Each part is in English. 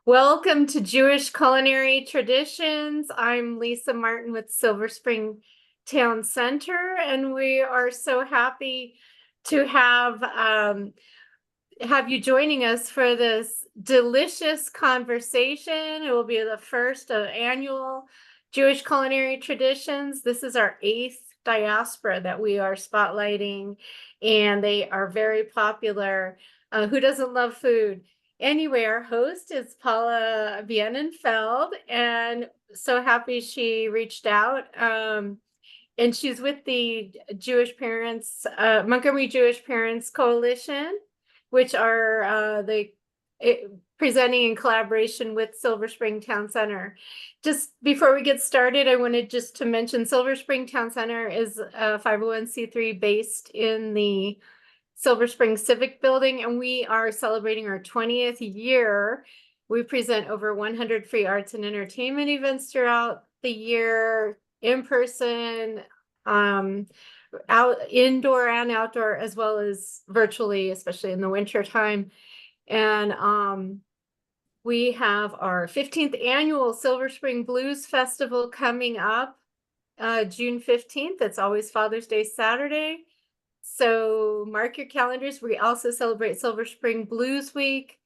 Welcome to Jewish Culinary Traditions. I'm Lisa Martin with Silver Spring Town Center, and we are so happy to have you joining us for this delicious conversation. It will be the first of annual Jewish Culinary Traditions. This is our 8th diaspora that we are spotlighting, and they are very popular. Who doesn't love food? Anyway, our host is Paula Bienenfeld, and so happy she reached out. And she's with the Jewish Parents, Montgomery Jewish Parents Coalition, which are presenting in collaboration with Silver Spring Town Center. Just before we get started, I wanted just to mention Silver Spring Town Center is a 501c3 based in the Silver Spring Civic Building, and we are celebrating our 20th year. We present over 100 free arts and entertainment events throughout the year, in person, out indoor and outdoor, as well as virtually, especially in the winter time. And we have our 15th annual Silver Spring Blues Festival coming up June 15th. It's always Father's Day Saturday. So mark your calendars. We also celebrate Silver Spring Blues Week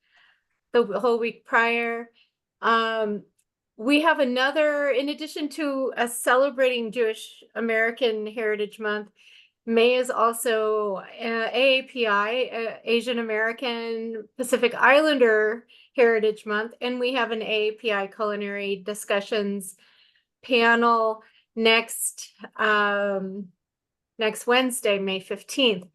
the whole week prior. We have another, in addition to celebrating Jewish American Heritage Month, May is also AAPI, Asian American Pacific Islander Heritage Month, and we have an AAPI Culinary Discussions panel next Wednesday, May 15th.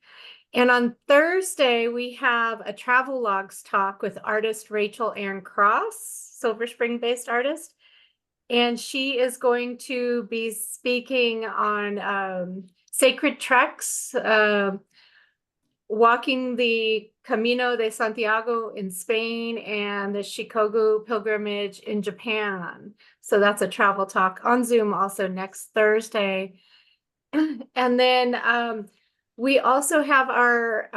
And on Thursday, we have a travel logs talk with artist Rachel Ann Cross, Silver Spring-based artist. And she is going to be speaking on sacred treks, walking the Camino de Santiago in Spain and the Shikoku pilgrimage in Japan. So that's a travel talk on Zoom also next Thursday. And then we also have our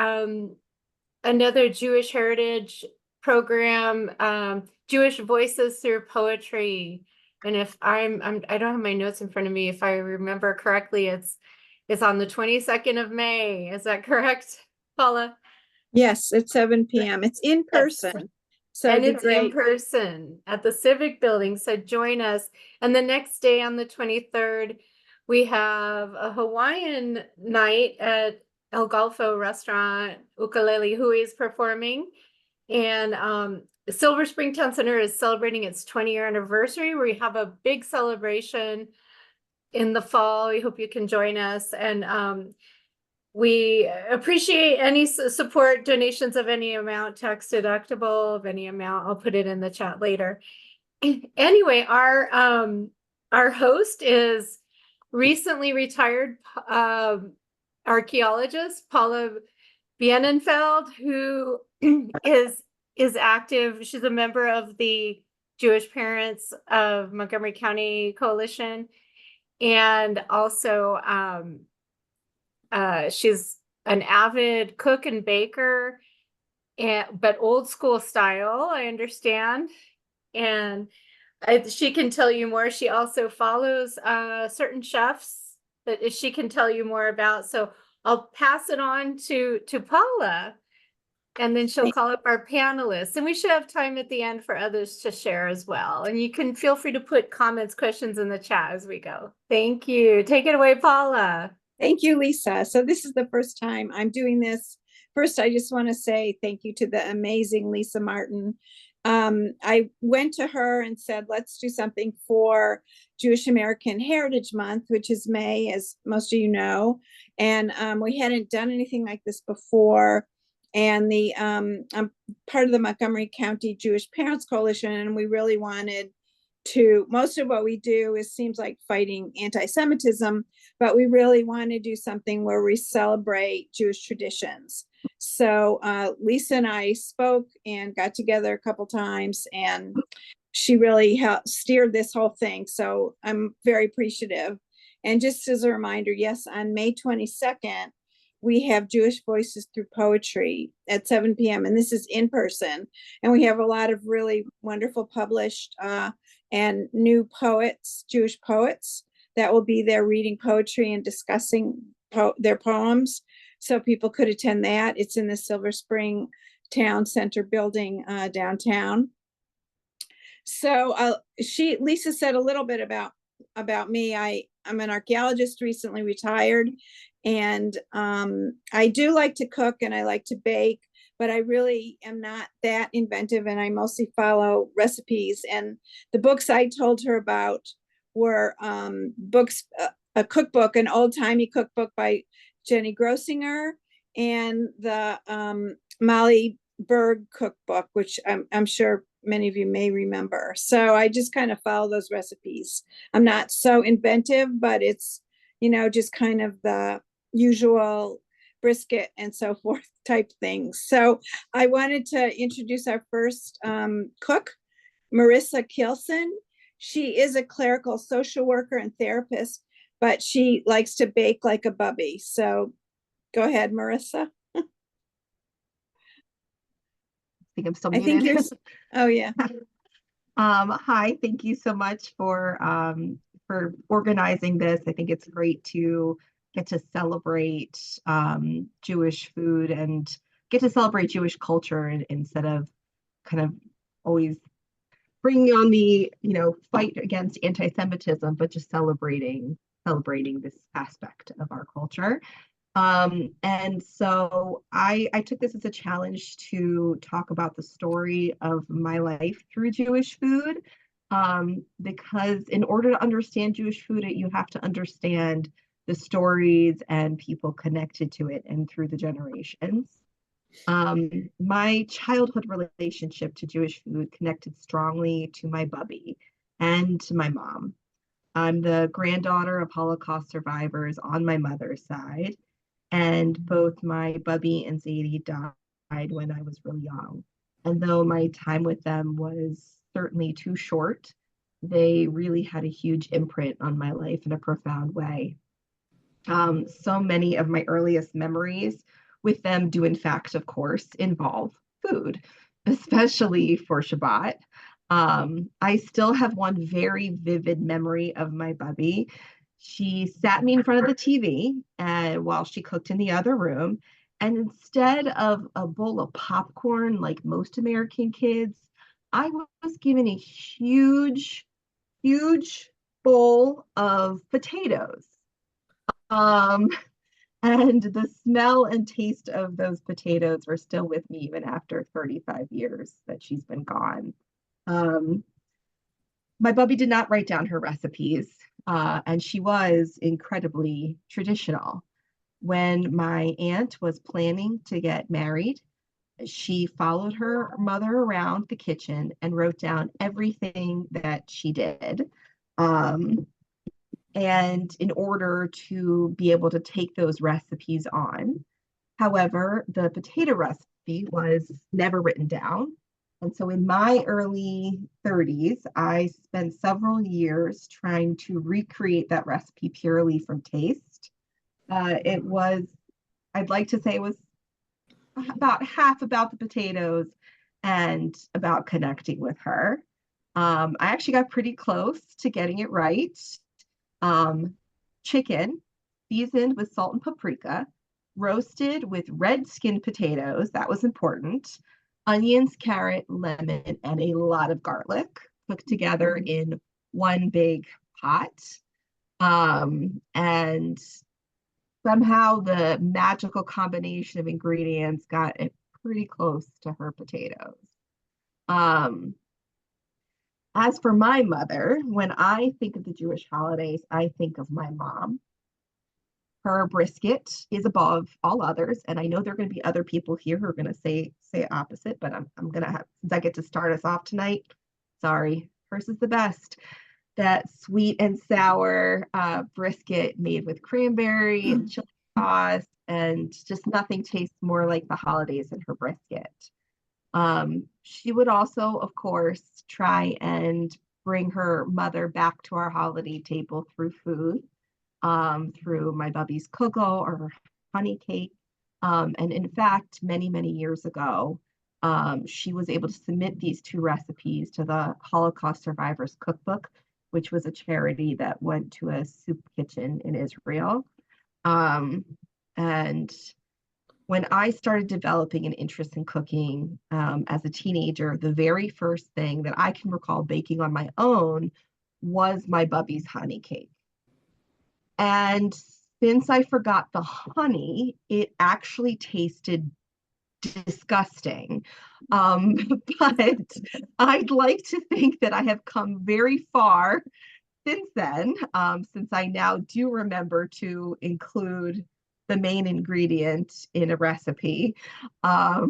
another Jewish heritage program, Jewish Voices Through Poetry. And if I don't have my notes in front of me. If I remember correctly, it's on the 22nd of May. Is that correct, Paula? Yes, it's 7 p.m. It's in person. Yes. So and it's in person at the Civic Building. So join us. And the next day on the 23rd, we have a Hawaiian night at El Golfo restaurant, Ukulele Hui is performing. And Silver Spring Town Center is celebrating its 20-year anniversary. We have a big celebration in the fall. We hope you can join us. And we appreciate any support, donations of any amount, tax deductible of any amount. I'll put it in the chat later. Anyway, our host is recently retired archaeologist Paula Bienenfeld, who is active. She's a member of the Jewish Parents of Montgomery County Coalition, and also she's an avid cook and baker, but old school style, I understand. And she can tell you more. She also follows certain chefs that she can tell you more about. So I'll pass it on to Paula, and then she'll call up our panelists. And we should have time at the end for others to share as well. And you can feel free to put comments, questions in the chat as we go. Thank you. Take it away, Paula. Thank you, Lisa. So this is the first time I'm doing this. First, I just want to say thank you to the amazing Lisa Martin. I went to her and said, let's do something for Jewish American Heritage Month, which is May, as most of you know. And we hadn't done anything like this before. And I'm part of the Montgomery County Jewish Parents Coalition, and we really wanted to, most of what we do seems like fighting anti-Semitism, but we really want to do something where we celebrate Jewish traditions. So Lisa and I spoke and got together a couple times, and she really steered this whole thing. So I'm very appreciative. And just as a reminder, yes, on May 22nd, we have Jewish Voices Through Poetry at 7 p.m. And this is in person. And we have a lot of really wonderful published and new poets, Jewish poets, that will be there reading poetry and discussing their poems. So people could attend that. It's in the Silver Spring Town Center building downtown. So Lisa said a little bit about me. I'm an archaeologist, recently retired, and I do like to cook and I like to bake, but I really am not that inventive, and I mostly follow recipes. And the books I told her about were books, a cookbook, an old-timey cookbook by Jenny Grossinger, and the Molly Berg cookbook, which I'm sure many of you may remember. So I just kind of follow those recipes. I'm not so inventive, but it's, just kind of the usual brisket and so forth type things. So I wanted to introduce our first cook, Marissa Keilson. She is a clerical social worker and therapist, but she likes to bake like a Bubby. So go ahead, Marissa. I think I'm still I think muted. oh yeah. Hi, thank you so much for organizing this. I think it's great to get to celebrate Jewish food and get to celebrate Jewish culture instead of kind of always bringing on the fight against anti-Semitism, but just celebrating this aspect of our culture. And so I took this as a challenge to talk about the story of my life through Jewish food, because in order to understand Jewish food, you have to understand the stories and people connected to it and through the generations. My childhood relationship to Jewish food connected strongly to my Bubby and to my mom. I'm the granddaughter of Holocaust survivors on my mother's side. And both my Bubby and Zadie died when I was really young. And though my time with them was certainly too short, they really had a huge imprint on my life in a profound way. So many of my earliest memories with them do, in fact, of course, involve food, especially for Shabbat. I still have one very vivid memory of my Bubby. She sat me in front of the TV while she cooked in the other room. And instead of a bowl of popcorn, like most American kids, I was given a huge, huge bowl of potatoes. And the smell and taste of those potatoes are still with me even after 35 years that she's been gone. My Bubby did not write down her recipes, and she was incredibly traditional. When my aunt was planning to get married, she followed her mother around the kitchen and wrote down everything that she did. And in order to be able to take those recipes on. However, the potato recipe was never written down. And so in my early 30s, I spent several years trying to recreate that recipe purely from taste. I'd like to say it was about half about the potatoes and about connecting with her. I actually got pretty close to getting it right. Chicken seasoned with salt and paprika, roasted with red skinned potatoes, that was important, onions, carrot, lemon, and a lot of garlic cooked together in one big pot. And somehow the magical combination of ingredients got it pretty close to her potatoes. As for my mother, when I think of the Jewish holidays, I think of my mom. Her brisket is above all others, and I know there are going to be other people here who are going to say opposite, but I'm going to have, since I get to start us off tonight, sorry, hers is the best. That sweet and sour brisket made with cranberry and chili sauce, and just nothing tastes more like the holidays than her brisket. She would also, of course, try and bring her mother back to our holiday table through food, through my Bubby's kugel or honey cake. And in fact, many, many years ago, she was able to submit these two recipes to the Holocaust Survivors Cookbook, which was a charity that went to a soup kitchen in Israel. And when I started developing an interest in cooking as a teenager, the very first thing that I can recall baking on my own was my Bubby's honey cake. And since I forgot the honey, it actually tasted disgusting. But I'd like to think that I have come very far since then, since I now do remember to include the main ingredient in a recipe. But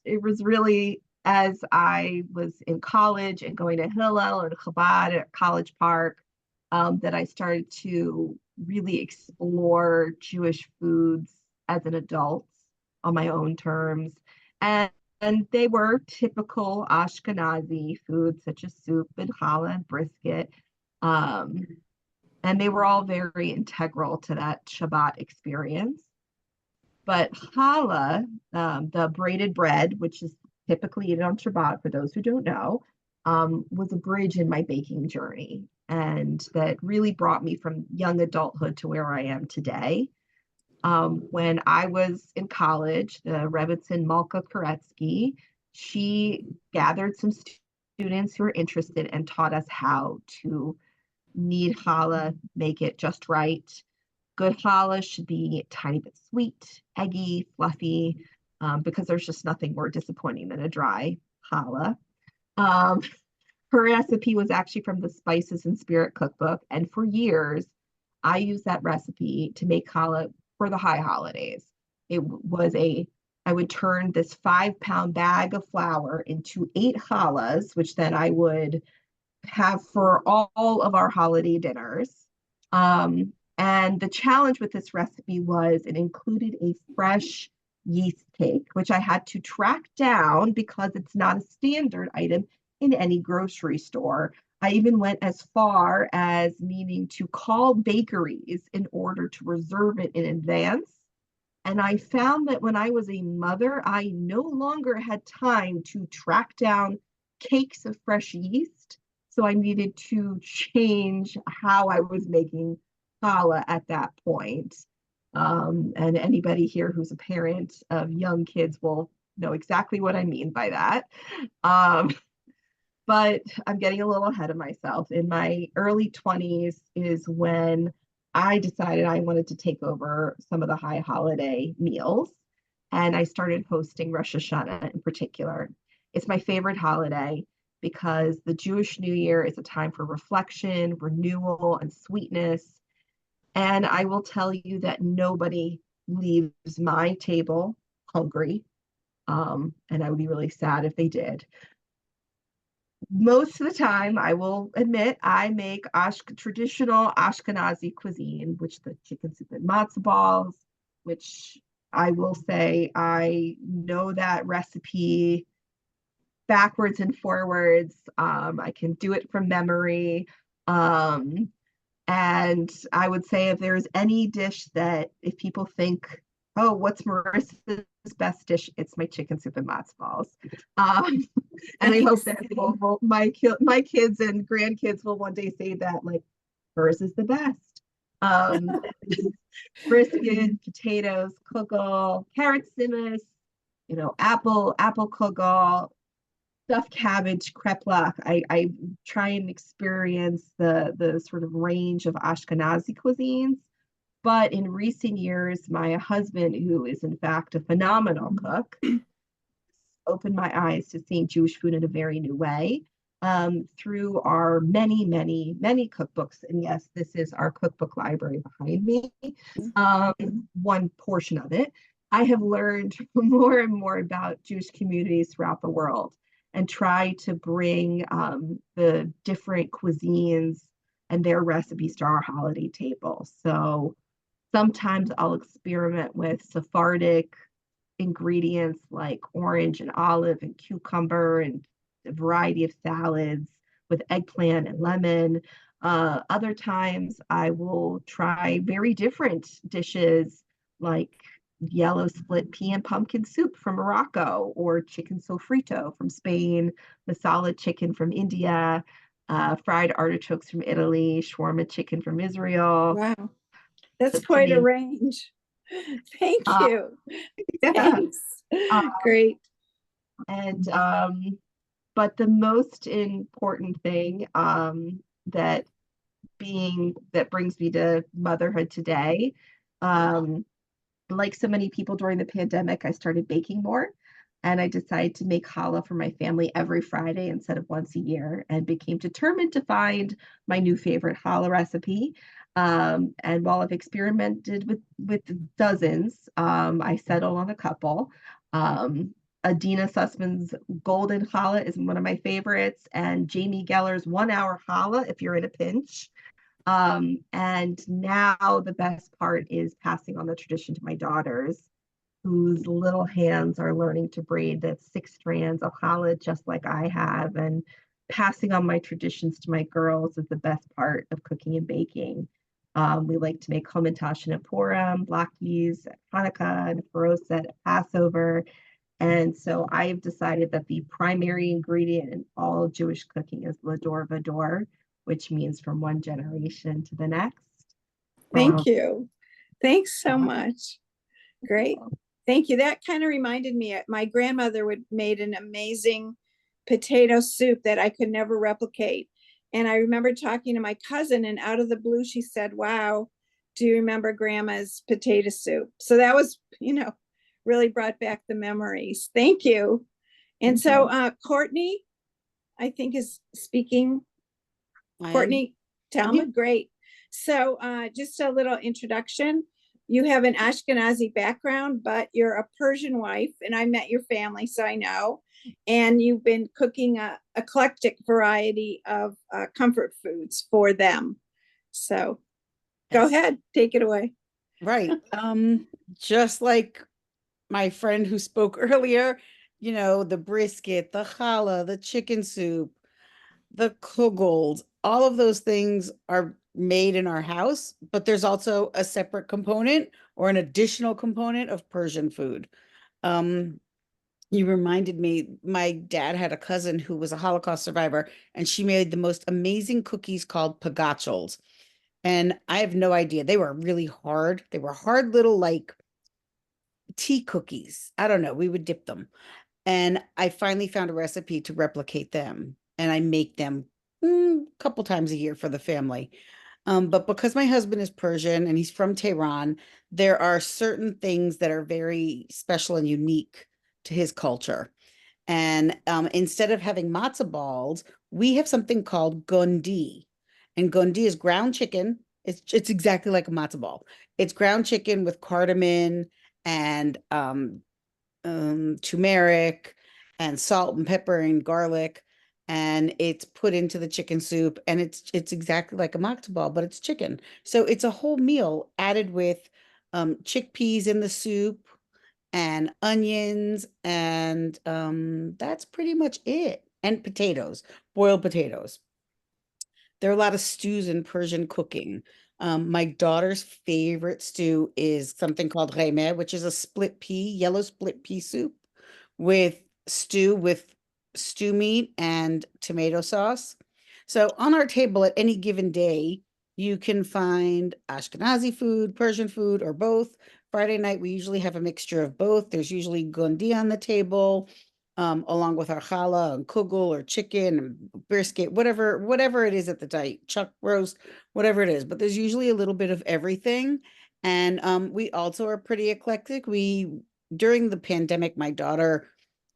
it was really as I was in college and going to Hillel and Chabad at College Park that I started to really explore Jewish foods as an adult on my own terms. And they were typical Ashkenazi foods such as soup and challah and brisket. And they were all very integral to that Shabbat experience. But challah, the braided bread, which is typically eaten on Shabbat, for those who don't know, was a bridge in my baking journey. And that really brought me from young adulthood to where I am today. When I was in college, the Rebbitzin Malka Koretsky, she gathered some students who were interested and taught us how to knead challah, make it just right. Good challah should be a tiny bit sweet, eggy, fluffy, because there's just nothing more disappointing than a dry challah. Her recipe was actually from the Spices and Spirit cookbook, and for years, I used that recipe to make challah for the high holidays. I would turn this 5-pound bag of flour into 8 challahs, which then I would have for all of our holiday dinners. And the challenge with this recipe was it included a fresh yeast cake, which I had to track down because it's not a standard item in any grocery store. I even went as far as needing to call bakeries in order to reserve it in advance. And I found that when I was a mother, I no longer had time to track down cakes of fresh yeast. So I needed to change how I was making challah at that point. And anybody here who's a parent of young kids will know exactly what I mean by that. But I'm getting a little ahead of myself. In my early 20s is when I decided I wanted to take over some of the high holiday meals. And I started hosting Rosh Hashanah in particular. It's my favorite holiday because the Jewish New Year is a time for reflection, renewal, and sweetness. And I will tell you that nobody leaves my table hungry. And I would be really sad if they did. Most of the time, I will admit, I make traditional Ashkenazi cuisine, which the chicken soup and matzo balls, which I will say I know that recipe backwards and forwards. I can do it from memory. And I would say if there's any dish that if people think, oh, what's Marissa's best dish? It's my chicken soup and matzo balls. And I hope that my kids and grandkids will one day say that, like, hers is the best. Brisket, potatoes, kugel, carrot simmus, apple kugel, stuffed cabbage, kreplach. I try and experience the sort of range of Ashkenazi cuisines. But in recent years, my husband, who is in fact a phenomenal cook, opened my eyes to seeing Jewish food in a very new way through our many, many, many cookbooks. And yes, this is our cookbook library behind me, one portion of it. I have learned more and more about Jewish communities throughout the world and try to bring the different cuisines and their recipes to our holiday table. So sometimes I'll experiment with Sephardic ingredients like orange and olive and cucumber and a variety of salads with eggplant and lemon. Other times I will try very different dishes like yellow split pea and pumpkin soup from Morocco, or chicken sofrito from Spain, masala chicken from India, fried artichokes from Italy, shawarma chicken from Israel. Wow, that's To quite a name, range. Thank uh, you. yeah. Thanks. Uh, Great. and but the most important thing that that brings me to motherhood today. Like so many people during the pandemic, I started baking more, and I decided to make challah for my family every Friday instead of once a year, and became determined to find my new favorite challah recipe. And while I've experimented with dozens, I settled on a couple. Adina Sussman's Golden Challah is one of my favorites, and Jamie Geller's 1 Hour Challah if you're in a pinch. And now the best part is passing on the tradition to my daughters, whose little hands are learning to braid the 6 strands of challah just like I have. And passing on my traditions to my girls is the best part of cooking and baking. We like to make hamantash and Purim, latkes at Hanukkah, and faroset at Passover. And so I've decided that the primary ingredient in all Jewish cooking is lador vador, which means from one generation to the next. Thank you. Thanks so much. Great. Thank you. That kind of reminded me, my grandmother would made an amazing potato soup that I could never replicate. And I remember talking to my cousin, and out of the blue, she said, "Wow, do you remember grandma's potato soup?" So that was, really brought back the memories. Thank you. And so Courtney, I think, is speaking. Courtney Talmud, great. So just a little introduction. You have an Ashkenazi background, but you're a Persian wife, and I met your family, so I know. And you've been cooking a eclectic variety of comfort foods for them. So go ahead, take it away. Right. Just like my friend who spoke earlier, the brisket, the challah, the chicken soup, the kugels, all of those things are made in our house, but there's also a separate component or an additional component of Persian food. You reminded me, my dad had a cousin who was a Holocaust survivor, and she made the most amazing cookies called pagachos. And I have no idea. They were really hard. They were hard little like tea cookies. I don't know. We would dip them. And I finally found a recipe to replicate them. And I make them a couple times a year for the family. But because my husband is Persian and he's from Tehran, there are certain things that are very special and unique to his culture. And instead of having matzo balls, we have something called gundi. And gundi is ground chicken. It's exactly like a matzo ball. It's ground chicken with cardamom and turmeric and salt and pepper and garlic, and it's put into the chicken soup, and it's exactly like a matzo ball, but it's chicken. So it's a whole meal added with chickpeas in the soup and onions, and that's pretty much it. And potatoes, boiled potatoes. There are a lot of stews in Persian cooking. My daughter's favorite stew is something called Rena, which is a split pea, yellow split pea soup with stew meat and tomato sauce. So on our table at any given day, you can find Ashkenazi food, Persian food, or both. Friday night, we usually have a mixture of both. There's usually gundi on the table, along with our challah and kugel or chicken and brisket, whatever it is at the night, chuck roast, whatever it is. But there's usually a little bit of everything. And we also are pretty eclectic. During the pandemic, my daughter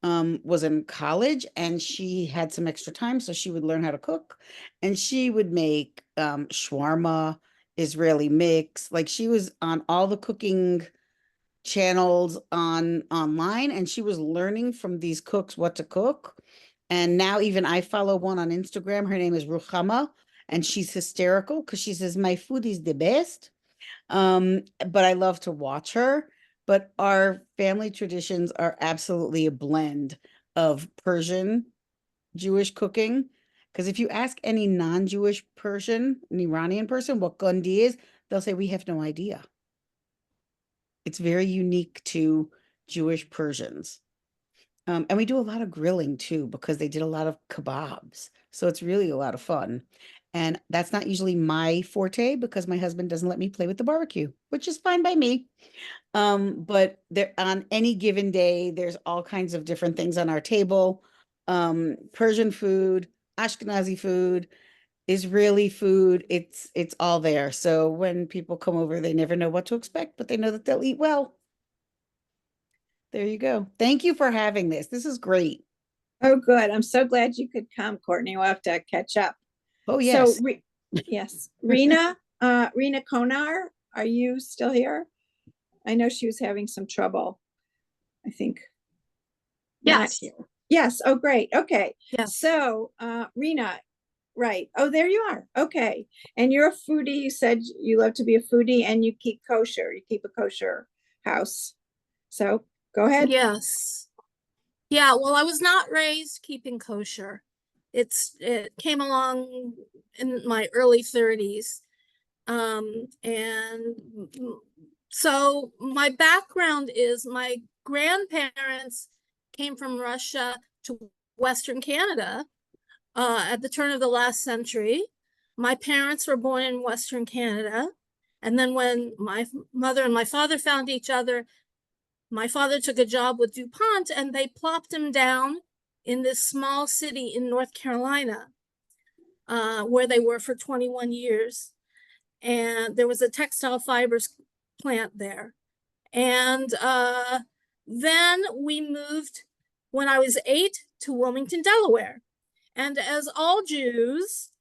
was in college and she had some extra time, so she would learn how to cook, and she would make shawarma, Israeli mix. Like, she was on all the cooking channels online, and she was learning from these cooks what to cook. And now even I follow one on Instagram. Her name is Ruchama, and she's hysterical because she says my food is the best. But I love to watch her. But our family traditions are absolutely a blend of Persian Jewish cooking Because if you ask any non-Jewish person, an Iranian person, what gundi is, they'll say, we have no idea. It's very unique to Jewish Persians. And we do a lot of grilling too, because they did a lot of kebabs. So it's really a lot of fun. And that's not usually my forte because my husband doesn't let me play with the barbecue, which is fine by me. But there on any given day, there's all kinds of different things on our table. Persian food, Ashkenazi food, Israeli food, it's all there. So when people come over, they never know what to expect, but they know that they'll eat well. There you go. Thank you for having this. This is great. Oh, good. I'm so glad you could come, Courtney. We'll have to catch up. Oh, yes. So, yes, Rena, Rena Konar, are you still here? I know she was having some trouble. I think. Not Yes. here. Yes. Oh, great. Okay. Yes. So, Rena, right. Oh, there you are. Okay. And you're a foodie. You said you love to be a foodie and you keep kosher. You keep a kosher house. So go ahead. Yes. Yeah, well, I was not raised keeping kosher. It came along in my early 30s. And so my background is my grandparents came from Russia to Western Canada at the turn of the last century. My parents were born in Western Canada. And then when my mother and my father found each other, my father took a job with DuPont and they plopped him down in this small city in North Carolina, where they were for 21 years. And there was a textile fibers plant there. And then we moved when I was 8 to Wilmington, Delaware. And as all Jews,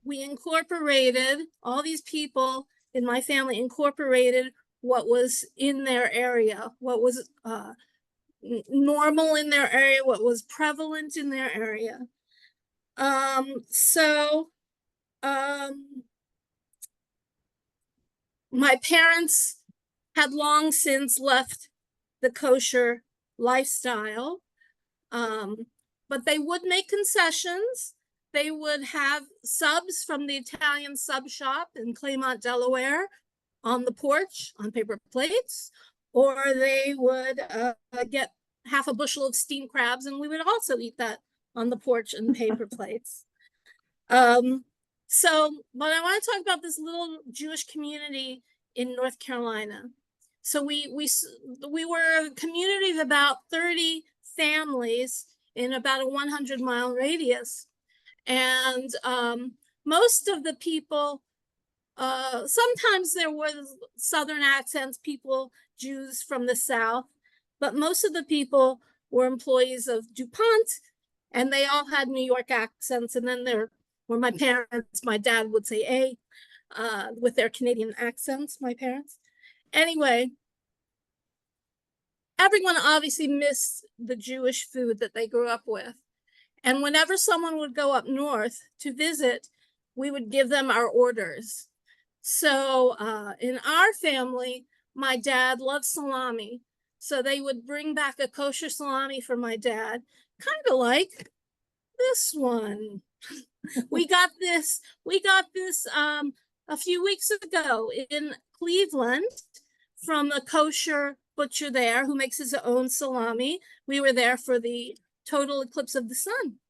we incorporated, all these people in my family incorporated what was in their area, what was normal in their area, what was prevalent in their area. My parents had long since left the kosher lifestyle, but they would make concessions. They would have subs from the Italian sub shop in Claymont, Delaware, on the porch on paper plates, or they would get half a bushel of steamed crabs, and we would also eat that on the porch in paper plates. But I want to talk about this little Jewish community in North Carolina. So we were a community of about 30 families in about a 100-mile radius. And most of the people, sometimes there were Southern accents, people, Jews from the South, but most of the people were employees of DuPont, and they all had New York accents. And then there were my parents, my dad would say with their Canadian accents, my parents. Anyway, everyone obviously missed the Jewish food that they grew up with. And whenever someone would go up north to visit, we would give them our orders. So in our family, my dad loved salami. So they would bring back a kosher salami for my dad, kind of like this one. We got this a few weeks ago in Cleveland from a kosher butcher there who makes his own salami. We were there for the total eclipse of the sun.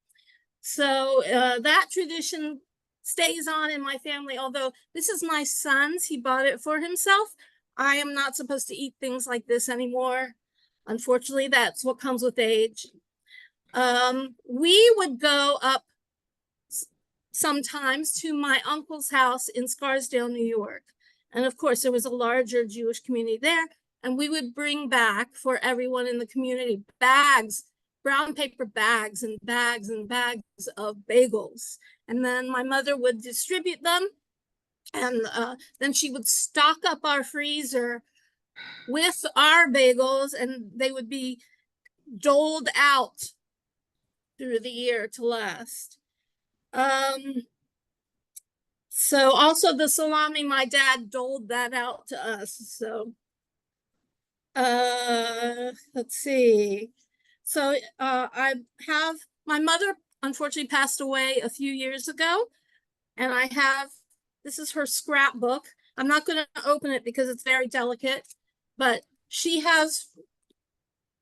So that tradition stays on in my family, although this is my son's, he bought it for himself. I am not supposed to eat things like this anymore. Unfortunately, that's what comes with age. We would go up sometimes to my uncle's house in Scarsdale, New York. And of course, there was a larger Jewish community there. And we would bring back for everyone in the community bags, brown paper bags and bags of bagels. And then my mother would distribute them. And then she would stock up our freezer with our bagels, and they would be doled out through the year to last. So also the salami, my dad doled that out to us. So let's see. So I have my mother unfortunately passed away a few years ago. And this is her scrapbook. I'm not going to open it because it's very delicate, but she has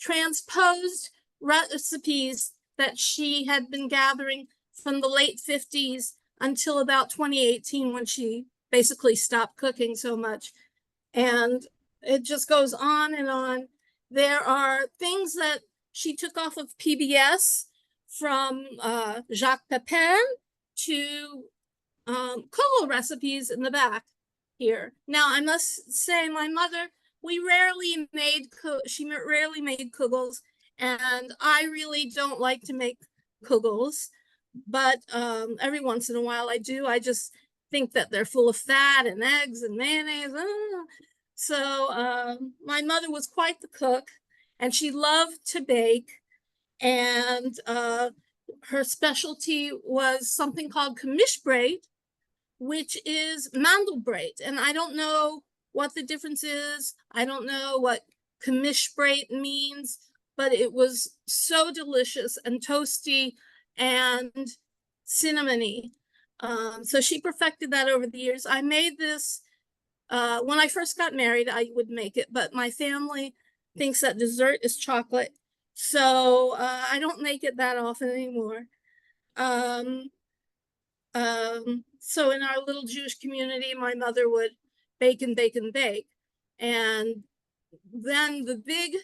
transposed recipes that she had been gathering from the late 50s until about 2018, when she basically stopped cooking so much. And it just goes on and on. There are things that she took off of PBS, from Jacques Pepin to kugel recipes in the back here. Now, I must say, my mother, she rarely made kugels, and I really don't like to make kugels, but every once in a while I do. I just think that they're full of fat and eggs and mayonnaise. So my mother was quite the cook, and she loved to bake, and her specialty was something called Commischbreit, which is mandelbreit. And I don't know what the difference is. I don't know what Commischbreit means, but it was so delicious and toasty and cinnamony. So she perfected that over the years. I made this when I first got married. I would make it, but my family thinks that dessert is chocolate, so I don't make it that often anymore. So in our little Jewish community, my mother would bake and bake and bake. And then the big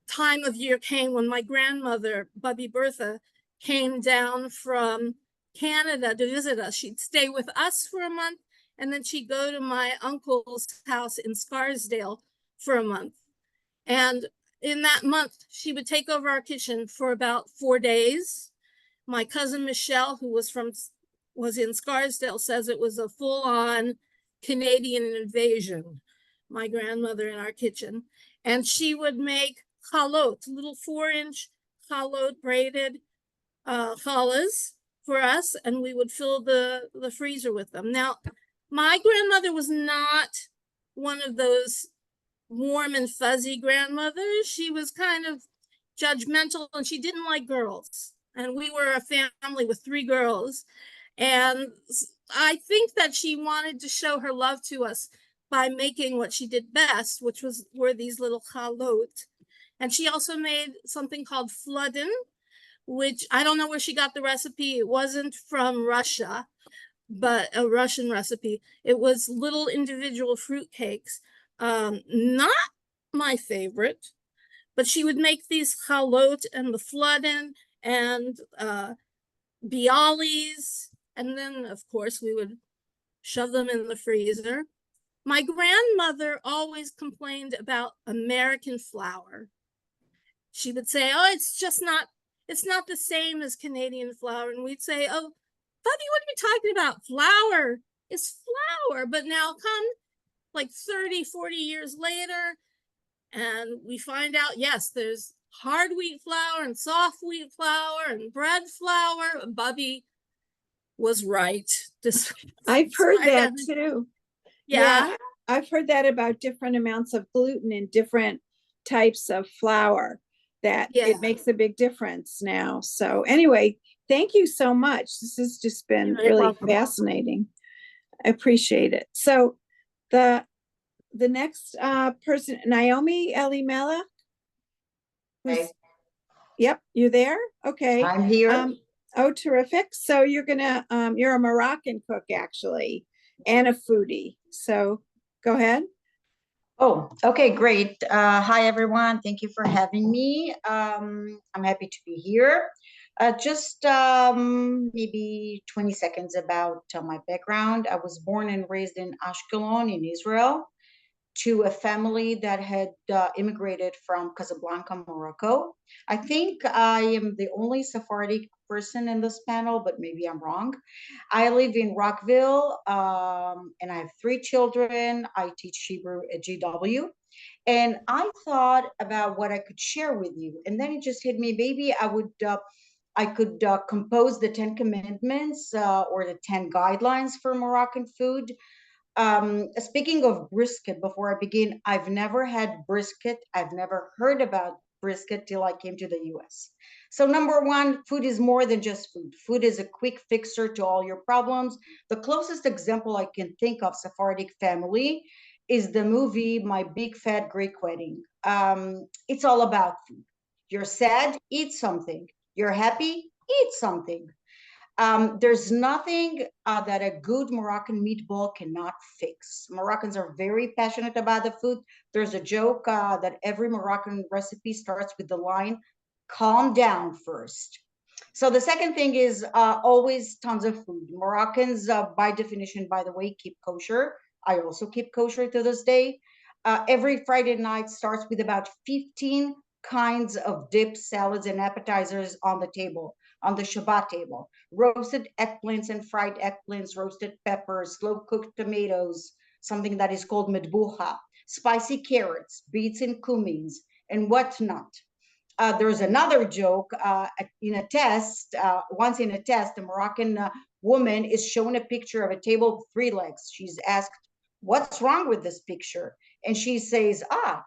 time of year came when my grandmother, Bubby Bertha, came down from Canada to visit us. She'd stay with us for a month, and then she'd go to my uncle's house in Scarsdale for a month. And in that month, she would take over our kitchen for about 4 days. My cousin Michelle, who was in Scarsdale, says it was a full-on Canadian invasion, my grandmother in our kitchen. And she would make chalot, little 4-inch chalot braided challahs for us, and we would fill the freezer with them. Now, my grandmother was not one of those warm and fuzzy grandmothers. She was kind of judgmental, and she didn't like girls. And we were a family with 3 girls. And I think that she wanted to show her love to us by making what she did best, which were these little chalot. And she also made something called fludden, which I don't know where she got the recipe. It wasn't from Russia, but a Russian recipe. It was little individual fruit cakes. Not my favorite, but she would make these chalot and the fludden and bialys, and then of course we would shove them in the freezer. My grandmother always complained about American flour. She would say, oh, it's not the same as Canadian flour. And we'd say, oh, Bubby, what are you talking about? Flour is flour. But now come like 30, 40 years later, and we find out, yes, there's hard wheat flour and soft wheat flour and bread flour. Bubby was right. I've heard that too. Yeah. I've heard that about different amounts of gluten in different types of flour, that it makes a big difference now. So anyway, thank you so much. This has just been really fascinating. I appreciate it. So the next person, Naomi Elimelech. Yep, you there? Okay. I'm here. Oh, terrific. So you're a Moroccan cook actually, and a foodie. So go ahead. Oh, okay, great. Hi, everyone. Thank you for having me. I'm happy to be here. Just maybe 20 seconds about my background. I was born and raised in Ashkelon in Israel, to a family that had immigrated from Casablanca, Morocco. I think I am the only Sephardic person in this panel, but maybe I'm wrong. I live in Rockville, and I have 3 children. I teach Hebrew at GW. And I thought about what I could share with you. And then it just hit me, maybe I could compose the 10 commandments or the 10 guidelines for Moroccan food. Speaking of brisket, before I begin, I've never had brisket. I've never heard about brisket till I came to the US. So number one, food is more than just food. Food is a quick fixer to all your problems. The closest example I can think of Sephardic family is the movie My Big Fat Greek Wedding. It's all about food. You're sad, eat something. You're happy, eat something. There's nothing that a good Moroccan meatball cannot fix. Moroccans are very passionate about the food. There's a joke that every Moroccan recipe starts with the line, calm down first. So the second thing is always tons of food. Moroccans, by definition, by the way, keep kosher. I also keep kosher to this day. Every Friday night starts with about 15 kinds of dips, salads, and appetizers on the table, on the Shabbat table. Roasted eggplants and fried eggplants, roasted peppers, slow-cooked tomatoes, something that is called medbuha, spicy carrots, beets and cumins, and whatnot. There's another joke in a test. Once in a test, a Moroccan woman is shown a picture of a table with 3 legs. She's asked, "What's wrong with this picture?" And she says,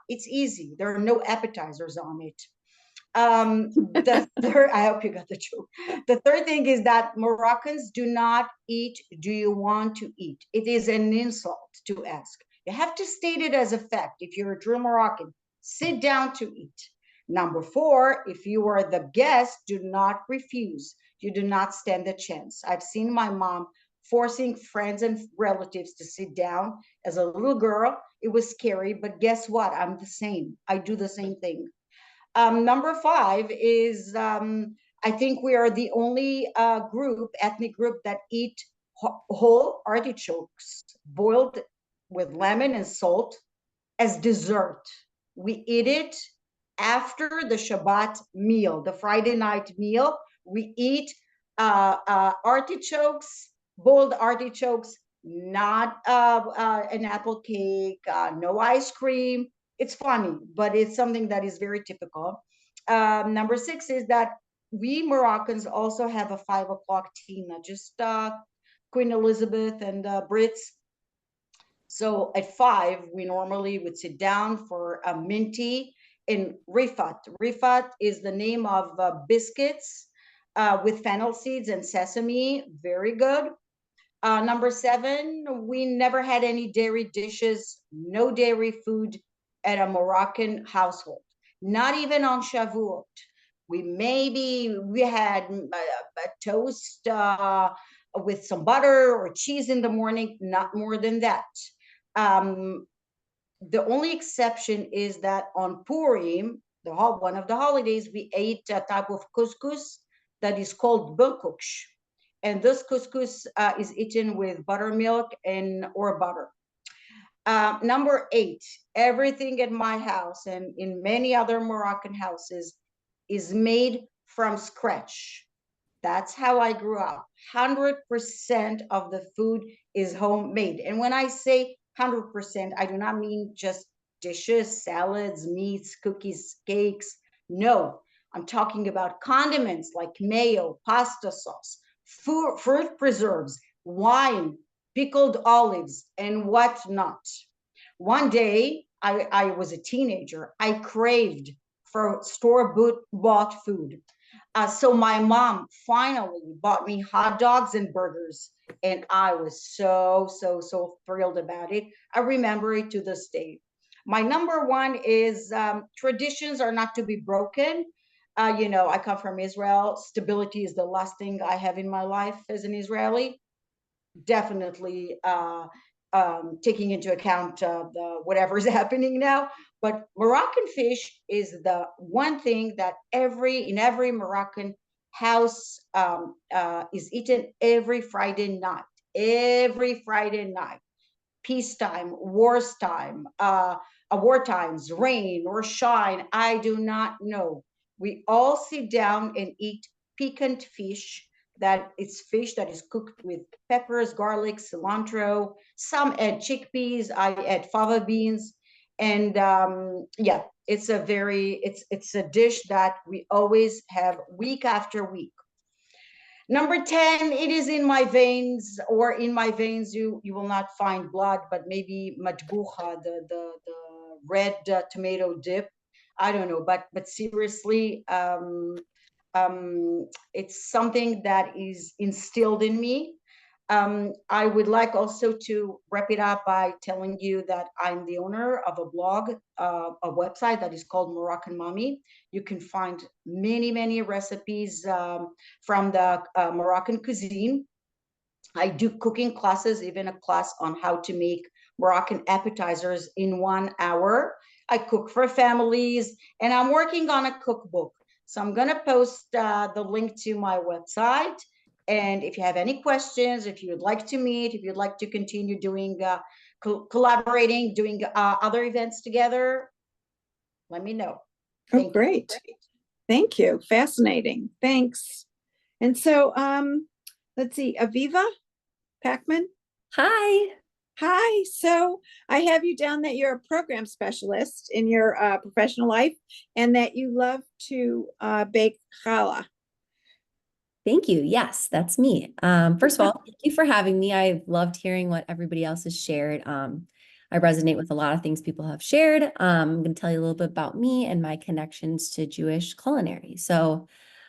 "It's easy. There are no appetizers on it." The third, I hope you got the joke. The third thing is that Moroccans do not eat, "Do you want to eat?" It is an insult to ask. You have to state it as a fact. If you're a true Moroccan, sit down to eat. Number 4, if you are the guest, do not refuse. You do not stand a chance. I've seen my mom forcing friends and relatives to sit down. As a little girl, it was scary, but guess what? I'm the same. I do the same thing. Number 5 is, I think we are the only ethnic group that eat whole artichokes boiled with lemon and salt as dessert. We eat it after the Shabbat meal, the Friday night meal. We eat artichokes, boiled artichokes, not an apple cake, no ice cream. It's funny, but it's something that is very typical. Number 6 is that we Moroccans also have a 5 o'clock tea, not just Queen Elizabeth and Brits. So at 5, we normally would sit down for a minty in rifat. Rifat is the name of biscuits with fennel seeds and sesame. Very good. Number 7, we never had any dairy dishes, no dairy food at a Moroccan household, not even on Shavuot. We had a toast with some butter or cheese in the morning, not more than that. The only exception is that on Purim, one of the holidays, we ate a type of couscous that is called bilkuksh. And this couscous is eaten with buttermilk or butter. Number 8, everything in my house and in many other Moroccan houses is made from scratch. That's how I grew up. 100% of the food is homemade. And when I say 100%, I do not mean just dishes, salads, meats, cookies, cakes. No, I'm talking about condiments like mayo, pasta sauce, fruit preserves, wine, pickled olives, and whatnot. One day, I was a teenager. I craved for store-bought food. So my mom finally bought me hot dogs and burgers, and I was so thrilled about it. I remember it to this day. My number 1 is traditions are not to be broken. I come from Israel. Stability is the last thing I have in my life as an Israeli. Definitely taking into account the whatever is happening now. But Moroccan fish is the one thing that in every Moroccan house is eaten every Friday night. Every Friday night. Peacetime, wartime, war times, rain or shine, I do not know. We all sit down and eat piquant fish. That is fish that is cooked with peppers, garlic, cilantro. Some add chickpeas. I add fava beans, and yeah, it's a dish that we always have week after week. Number 10, it is in my veins, or in my veins you will not find blood, but maybe matbucha, the red tomato dip. I don't know, but seriously, it's something that is instilled in me. I would like also to wrap it up by telling you that I'm the owner of a blog, a website that is called Moroccan Mommy. You can find many recipes from the Moroccan cuisine. I do cooking classes, even a class on how to make Moroccan appetizers in 1 hour. I cook for families, and I'm working on a cookbook. So I'm going to post the link to my website. And if you have any questions, if you would like to meet, if you'd like to continue doing, collaborating, doing other events together, let me know. Oh, Thank you. great. Thank you. Fascinating. Thanks. And so, let's see, Aviva Packman. Hi. Hi. So I have you down that you're a program specialist in your professional life and that you love to bake challah. Thank you. Yes, that's me. First of all, thank you for having me. I've loved hearing what everybody else has shared. I resonate with a lot of things people have shared. I'm going to tell you a little bit about me and my connections to Jewish culinary. So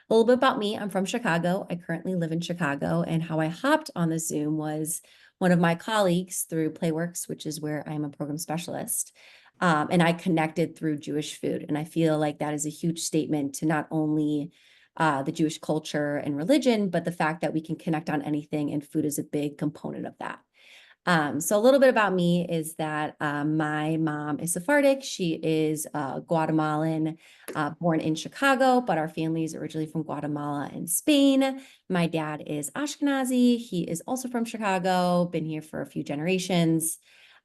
a little bit about me. I'm from Chicago. I currently live in Chicago, and how I hopped on the Zoom was one of my colleagues through Playworks, which is where I'm a program specialist. And I connected through Jewish food. And I feel like that is a huge statement to not only the Jewish culture and religion, but the fact that we can connect on anything, and food is a big component of that. So a little bit about me is that my mom is Sephardic. She is Guatemalan, born in Chicago, but our family is originally from Guatemala and Spain. My dad is Ashkenazi. He is also from Chicago, been here for a few generations.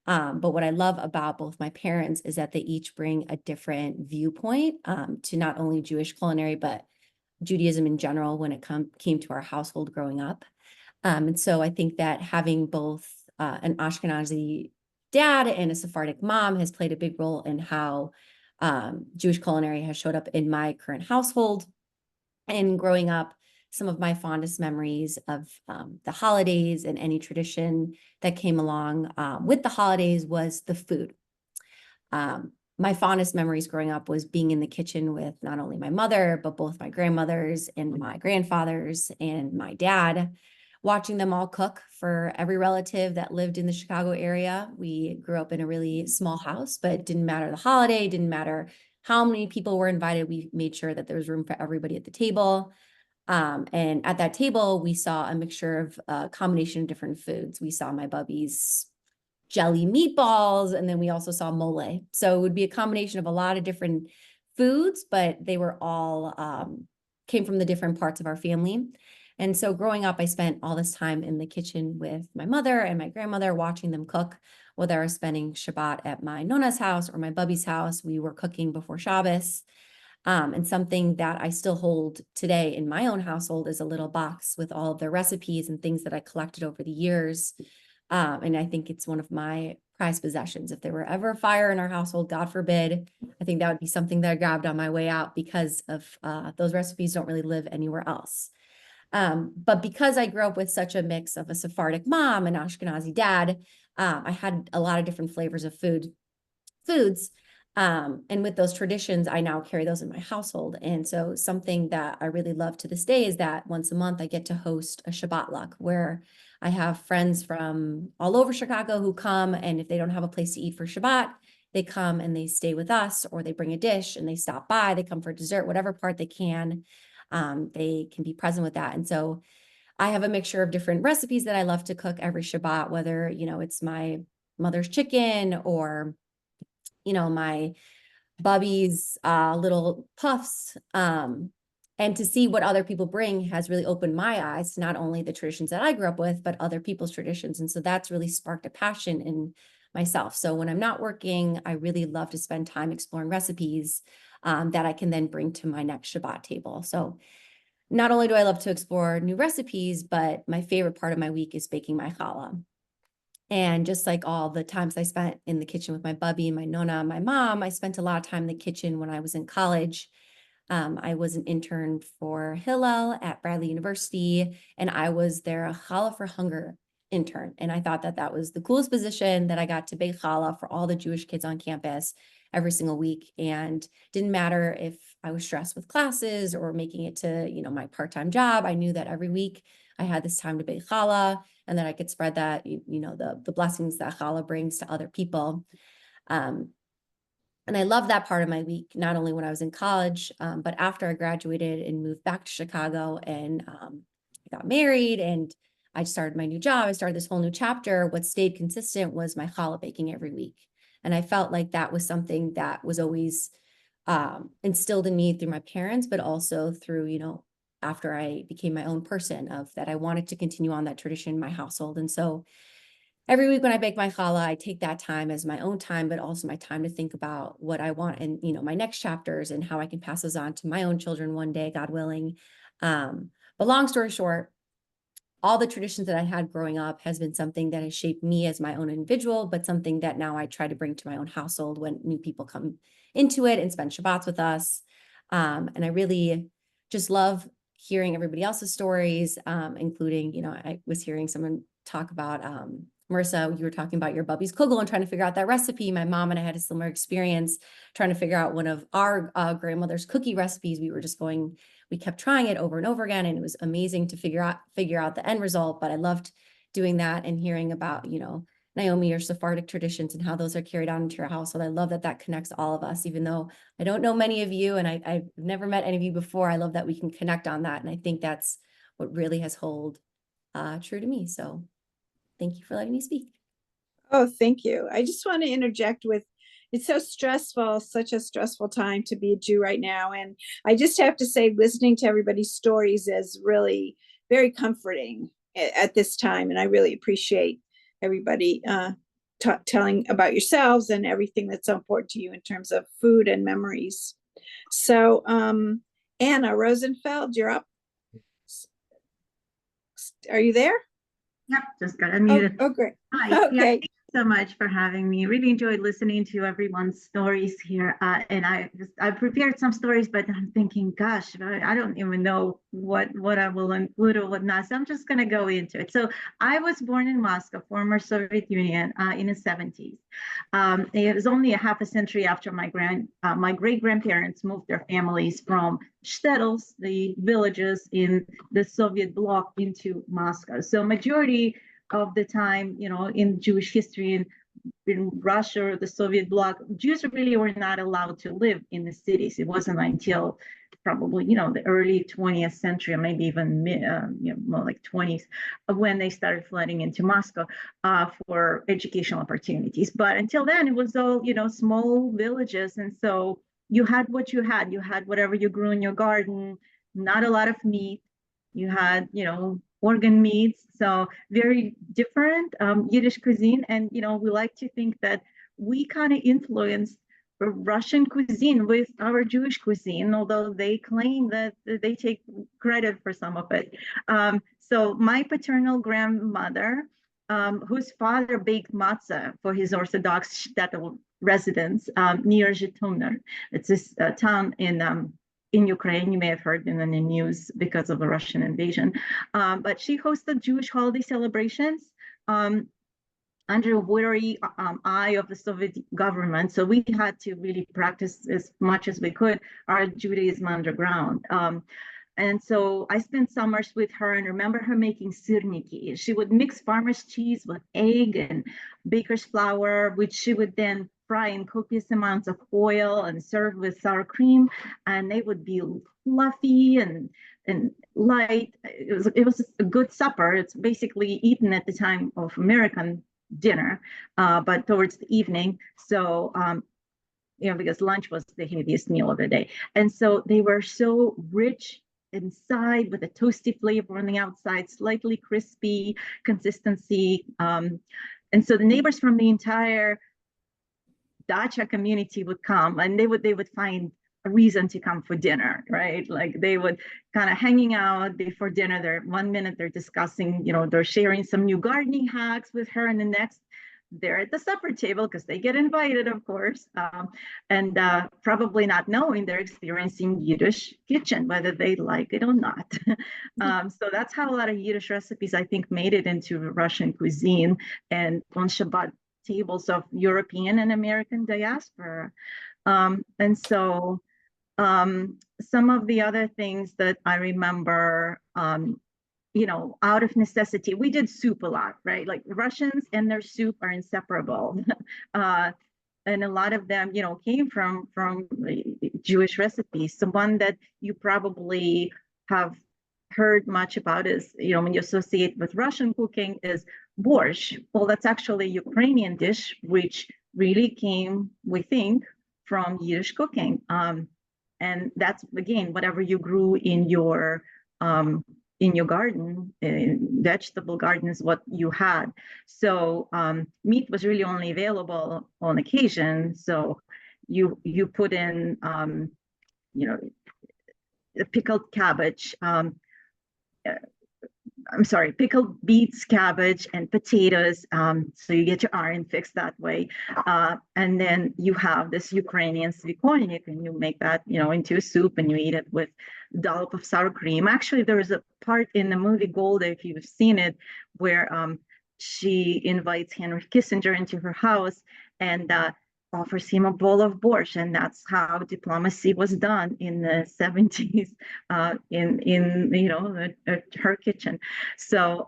But what I love about both my parents is that they each bring a different viewpoint to not only Jewish culinary, but Judaism in general when it came to our household growing up. And so I think that having both an Ashkenazi dad and a Sephardic mom has played a big role in how Jewish culinary has showed up in my current household. And growing up, some of my fondest memories of the holidays and any tradition that came along with the holidays was the food. My fondest memories growing up was being in the kitchen with not only my mother, but both my grandmothers and my grandfathers and my dad, watching them all cook for every relative that lived in the Chicago area. We grew up in a really small house, but it didn't matter the holiday, didn't matter how many people were invited. We made sure that there was room for everybody at the table. And at that table, we saw a mixture of a combination of different foods. We saw my Bubby's jelly meatballs, and then we also saw mole. So it would be a combination of a lot of different foods, but they were all came from the different parts of our family. And so growing up, I spent all this time in the kitchen with my mother and my grandmother, watching them cook, whether I was spending Shabbat at my Nona's house or my Bubby's house. We were cooking before Shabbos. And something that I still hold today in my own household is a little box with all of their recipes and things that I collected over the years. And I think it's one of my prized possessions. If there were ever a fire in our household, God forbid, I think that would be something that I grabbed on my way out, because of those recipes don't really live anywhere else. But because I grew up with such a mix of a Sephardic mom and Ashkenazi dad, I had a lot of different flavors of foods. And with those traditions, I now carry those in my household. And so something that I really love to this day is that once a month I get to host a Shabbat luck, where I have friends from all over Chicago who come, and if they don't have a place to eat for Shabbat, they come and they stay with us, or they bring a dish and they stop by, they come for dessert, whatever part they can be present with that. And so I have a mixture of different recipes that I love to cook every Shabbat, whether, it's my mother's chicken or, my Bubby's little puffs. And to see what other people bring has really opened my eyes to not only the traditions that I grew up with, but other people's traditions. And so that's really sparked a passion in myself. So when I'm not working, I really love to spend time exploring recipes that I can then bring to my next Shabbat table. So not only do I love to explore new recipes, but my favorite part of my week is baking my challah. And just like all the times I spent in the kitchen with my Bubby, my Nona, my mom, I spent a lot of time in the kitchen when I was in college. I was an intern for Hillel at Bradley University, and I was their Challah for Hunger intern. And I thought that that was the coolest position, that I got to bake challah for all the Jewish kids on campus every single week. And didn't matter if I was stressed with classes or making it to, you know, my part-time job. I knew that every week I had this time to bake challah, and that I could spread that, you know, the blessings that challah brings to other people. And I loved that part of my week, not only when I was in college, but after I graduated and moved back to Chicago, and I got married and I started my new job. I started this whole new chapter. What stayed consistent was my challah baking every week. And I felt like that was something that was always instilled in me through my parents, but also through, you know, after I became my own person, of that I wanted to continue on that tradition in my household. And so every week when I bake my challah, I take that time as my own time, but also my time to think about what I want and, you know, my next chapters and how I can pass those on to my own children one day, God willing. But long story short, all the traditions that I had growing up has been something that has shaped me as my own individual, but something that now I try to bring to my own household when new people come into it and spend Shabbats with us. And I really just love hearing everybody else's stories, including, you know, I was hearing someone talk about, Marissa, you were talking about your Bubby's kugel and trying to figure out that recipe. My mom and I had a similar experience trying to figure out one of our grandmother's cookie recipes. We kept trying it over and over again, and it was amazing to figure out the end result. But I loved doing that and hearing about, you know, Naomi, or Sephardic traditions and how those are carried on into your household. I love that that connects all of us, even though I don't know many of you and I've never met any of you before. I love that we can connect on that. And I think that's what really has held true to me. So thank you for letting me speak. Oh, thank you. I just want to interject with, it's so stressful, such a stressful time to be a Jew right now. And I just have to say, listening to everybody's stories is really very comforting at this time. And I really appreciate everybody telling about yourselves and everything that's so important to you in terms of food and memories. So Anna Rosenfeld, you're up. Are you there? Yep, just got unmuted. Oh, great. Hi. Okay. Yeah, thank you so much for having me. Really enjoyed listening to everyone's stories here. And I prepared some stories, but I'm thinking, gosh, I don't even know what I will include or what not. So I'm just going to go into it. So I was born in Moscow, former Soviet Union, in the 70s. It was only a half a century after my great-grandparents moved their families from shtetls, the villages in the Soviet bloc, into Moscow. So majority of the time, you know, in Jewish history in Russia or the Soviet bloc, Jews really were not allowed to live in the cities. It wasn't until probably, you know, the early 20th century, or maybe even more like 20s, when they started flooding into Moscow for educational opportunities. But until then, it was all, you know, small villages. And so you had what you had. You had whatever you grew in your garden, not a lot of meat. You had, you know, organ meats. So very different Yiddish cuisine. And, you know, we like to think that we kind of influenced Russian cuisine with our Jewish cuisine, although they claim that they take credit for some of it. So my paternal grandmother, whose father baked matzah for his Orthodox shtetl residents near Zhytomyr. It's this town in Ukraine. You may have heard in the news because of the Russian invasion. But she hosted Jewish holiday celebrations under a wary eye of the Soviet government. So we had to really practice as much as we could our Judaism underground. And so I spent summers with her and remember her making sirniki. She would mix farmer's cheese with egg and baker's flour, which she would then fry in copious amounts of oil and serve with sour cream. And they would be fluffy and light. It was a good supper. It's basically eaten at the time of American dinner, but towards the evening. So, you know, because lunch was the heaviest meal of the day. And so they were so rich inside with a toasty flavor on the outside, slightly crispy consistency. And so the neighbors from the entire dacha community would come and they would find a reason to come for dinner, right? Like they would kind of hanging out before dinner. They're 1 minute they're discussing, you know, they're sharing some new gardening hacks with her, and the next they're at the supper table because they get invited, of course, and probably not knowing they're experiencing Yiddish kitchen, whether they like it or not. So that's how a lot of Yiddish recipes, I think, made it into Russian cuisine and on Shabbat tables of European and American diaspora. And so some of the other things that I remember, you know, out of necessity, we did soup a lot, right? Like Russians and their soup are inseparable. And a lot of them, you know, came from Jewish recipes. The one that you probably have heard much about is, you know, when you associate with Russian cooking is borscht. Well, that's actually a Ukrainian dish, which really came, we think, from Yiddish cooking. And that's, again, whatever you grew in your garden, vegetable garden is what you had. So meat was really only available on occasion. So you put in, you know, the pickled cabbage, I'm sorry, pickled beets, cabbage, and potatoes. So you get your iron fix that way. And then you have this Ukrainian svikornik, and you make that, you know, into a soup, and you eat it with a dollop of sour cream. Actually, there is a part in the movie Golda, if you've seen it, where she invites Henry Kissinger into her house and offers him a bowl of borscht, and that's how diplomacy was done in the 70s in you know, her kitchen. So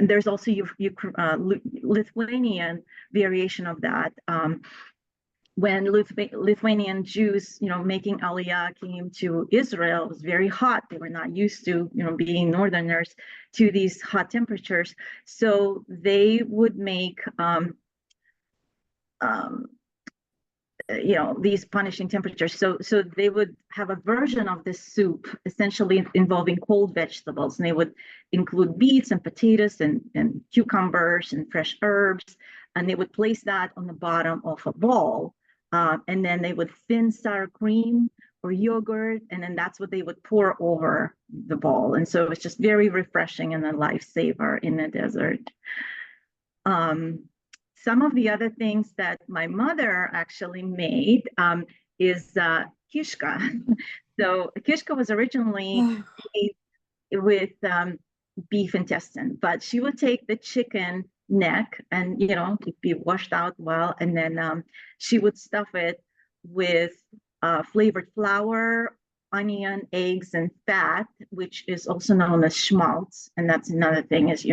there's also Lithuanian variation of that. When Lithuanian Jews, you know, making Aliyah came to Israel, it was very hot. They were not used to, you know, being Northerners to these hot temperatures. So they would make you know, these punishing temperatures. So they would have a version of this soup, essentially involving cold vegetables, and they would include beets and potatoes and cucumbers and fresh herbs, and they would place that on the bottom of a bowl, and then they would thin sour cream or yogurt, and then that's what they would pour over the bowl. And so it's just very refreshing and a lifesaver in the desert. Some of the other things that my mother actually made is kishka. So kishka was originally made with beef intestine, but she would take the chicken neck and, you know, it'd be washed out well, and then she would stuff it with flavored flour, onion, eggs, and fat, which is also known as schmaltz. And that's another thing is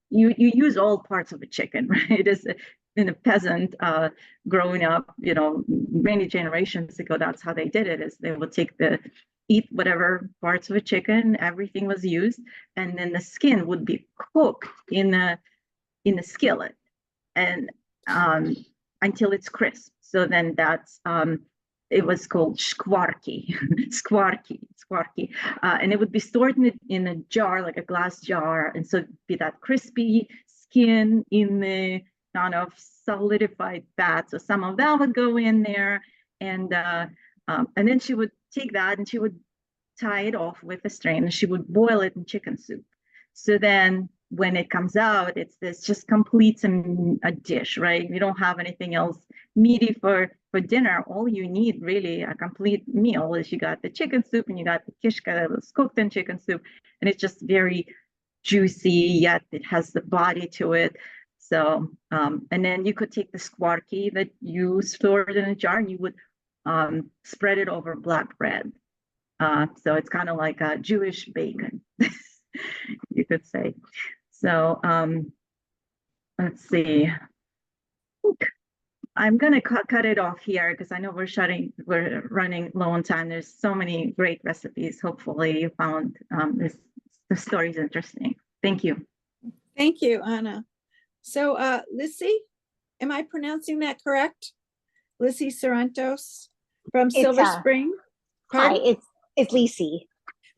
you use all parts of a chicken, right? As in a peasant growing up, you know, many generations ago, that's how they did it, is they would eat whatever parts of a chicken, everything was used, and then the skin would be cooked in the skillet and until it's crisp. So then that's it was called skwarki, skwarki, and it would be stored in a jar, like a glass jar, and so it'd be that crispy skin in the kind of solidified fat. So some of that would go in there, and then she would take that and she would tie it off with a string, and she would boil it in chicken soup. So then when it comes out, this just completes a dish, right? You don't have anything else meaty for dinner. All you need, really, a complete meal, is you got the chicken soup and you got the kishka that was cooked in chicken soup, and it's just very juicy, yet it has the body to it. So, and then you could take the skwarki that you stored in a jar and you would spread it over black bread. So it's kind of like a Jewish bacon, you could say. So let's see. I'm going to cut it off here because I know we're running low on time. There's so many great recipes. Hopefully you found the stories interesting. Thank you. Thank you, Anna. So Lissy, am I pronouncing that correct? Lissy Sorrentos from Silver Spring? Pardon? Hi, it's Lisi.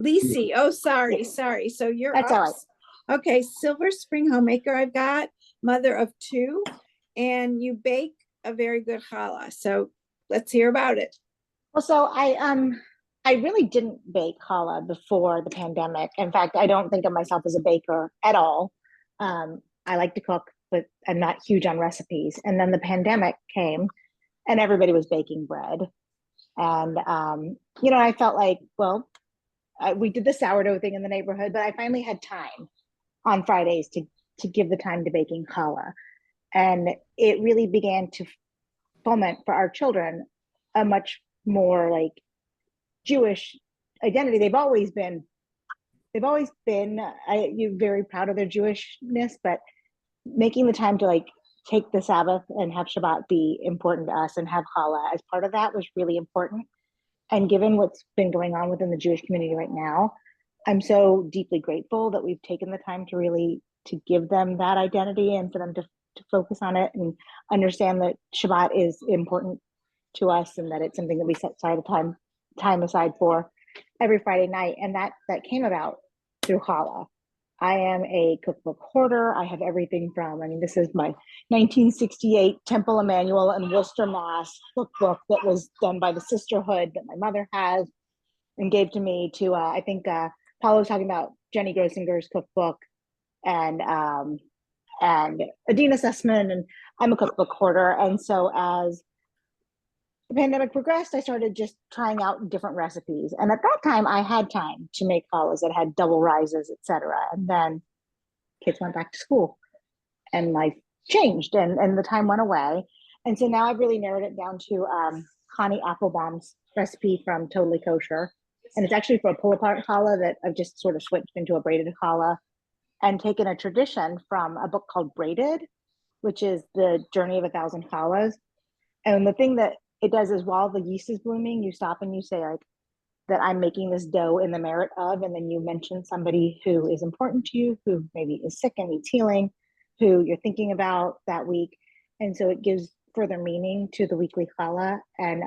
Lisi, oh, sorry. So you're That's all right. Okay, Silver Spring homemaker I've got, mother of 2, and you bake a very good challah. So let's hear about it. Well, so I really didn't bake challah before the pandemic. In fact, I don't think of myself as a baker at all. I like to cook. but I'm not huge on recipes. And then the pandemic came and everybody was baking bread. And, I felt like, well, we did the sourdough thing in the neighborhood, but I finally had time on Fridays to give the time to baking challah. And it really began to foment for our children a much more like Jewish identity. They've always been you're very proud of their Jewishness, but making the time to like take the Sabbath and have Shabbat be important to us and have challah as part of that was really important. And given what's been going on within the Jewish community right now, I'm so deeply grateful that we've taken the time to really to give them that identity and for them to focus on it and understand that Shabbat is important to us and that it's something that we set aside time aside for every Friday night. And that came about through challah. I am a cookbook hoarder. I have everything from, this is my 1968 Temple Emmanuel and Worcester Moss cookbook that was done by the sisterhood that my mother has and gave to me to, I think Paula was talking about Jenny Grossinger's cookbook and Adina Sussman, and I'm a cookbook hoarder. And so as the pandemic progressed, I started just trying out different recipes. And at that time, I had time to make challahs that had double rises, etc. And then kids went back to school and life changed and the time went away. And so now I've really narrowed it down to Connie Applebaum's recipe from Totally Kosher. And it's actually for a pull-apart challah that I've just sort of switched into a braided challah and taken a tradition from a book called Braided, which is the journey of 1,000 challahs. And the thing that it does is while the yeast is blooming, you stop and you say like that I'm making this dough in the merit of, and then you mention somebody who is important to you, who maybe is sick and needs healing, who you're thinking about that week. And so it gives further meaning to the weekly challah. And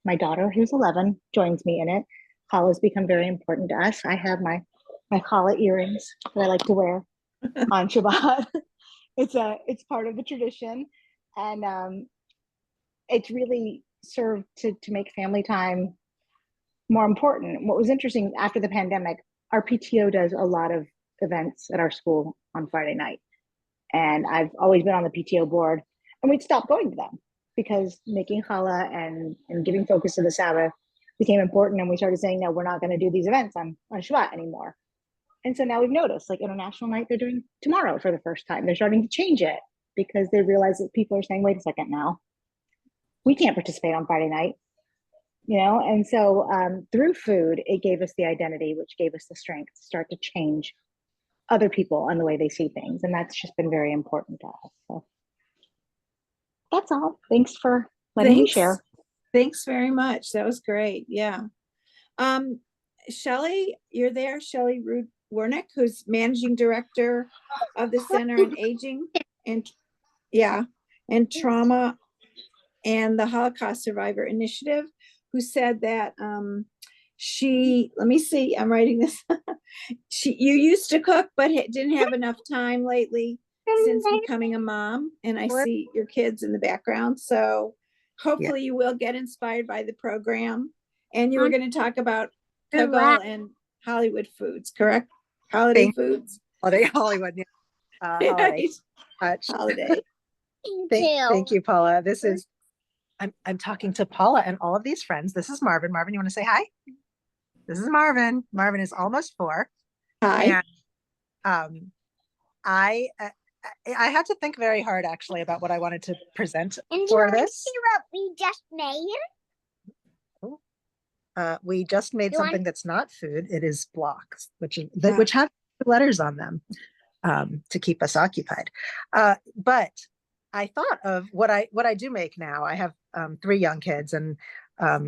my daughter, who's 11, joins me in it. Challah has become very important to us. I have my challah earrings that I like to wear on Shabbat. It's part of the tradition. And it's really served to make family time more important. What was interesting after the pandemic, our PTO does a lot of events at our school on Friday night. And I've always been on the PTO board, and we'd stop going to them because making challah and giving focus to the Sabbath became important. And we started saying, no, we're not going to do these events on Shabbat anymore. And so now we've noticed like International Night, they're doing tomorrow for the first time. They're starting to change it because they realize that people are saying, wait a second now, we can't participate on Friday night, And so through food, it gave us the identity, which gave us the strength to start to change other people and the way they see things. And that's just been very important to us. So that's all. Thanks for letting me share. Thanks very much. That was great. Yeah. Shelley, you're there. Shelley Warnick, who's managing director of the Center on Aging and Trauma and the Holocaust Survivor Initiative, who said that let me see, I'm writing this. You used to cook, but didn't have enough time lately since becoming a mom. And I see your kids in the background. So hopefully you will get inspired by the program. And you were going to talk about Kugel and Hollywood foods, correct? Holiday foods. Hollywood. Yeah. Holiday. Thank you, Paula. I'm talking to Paula and all of these friends. This is Marvin. Marvin, you want to say hi? This is Marvin. Marvin is almost 4. Hi. And I had to think very hard actually about what I wanted to present for this. See what we just made? We just made something that's not food. It is blocks, which have letters on them to keep us occupied. But I thought of what I do make now. I have 3 young kids, and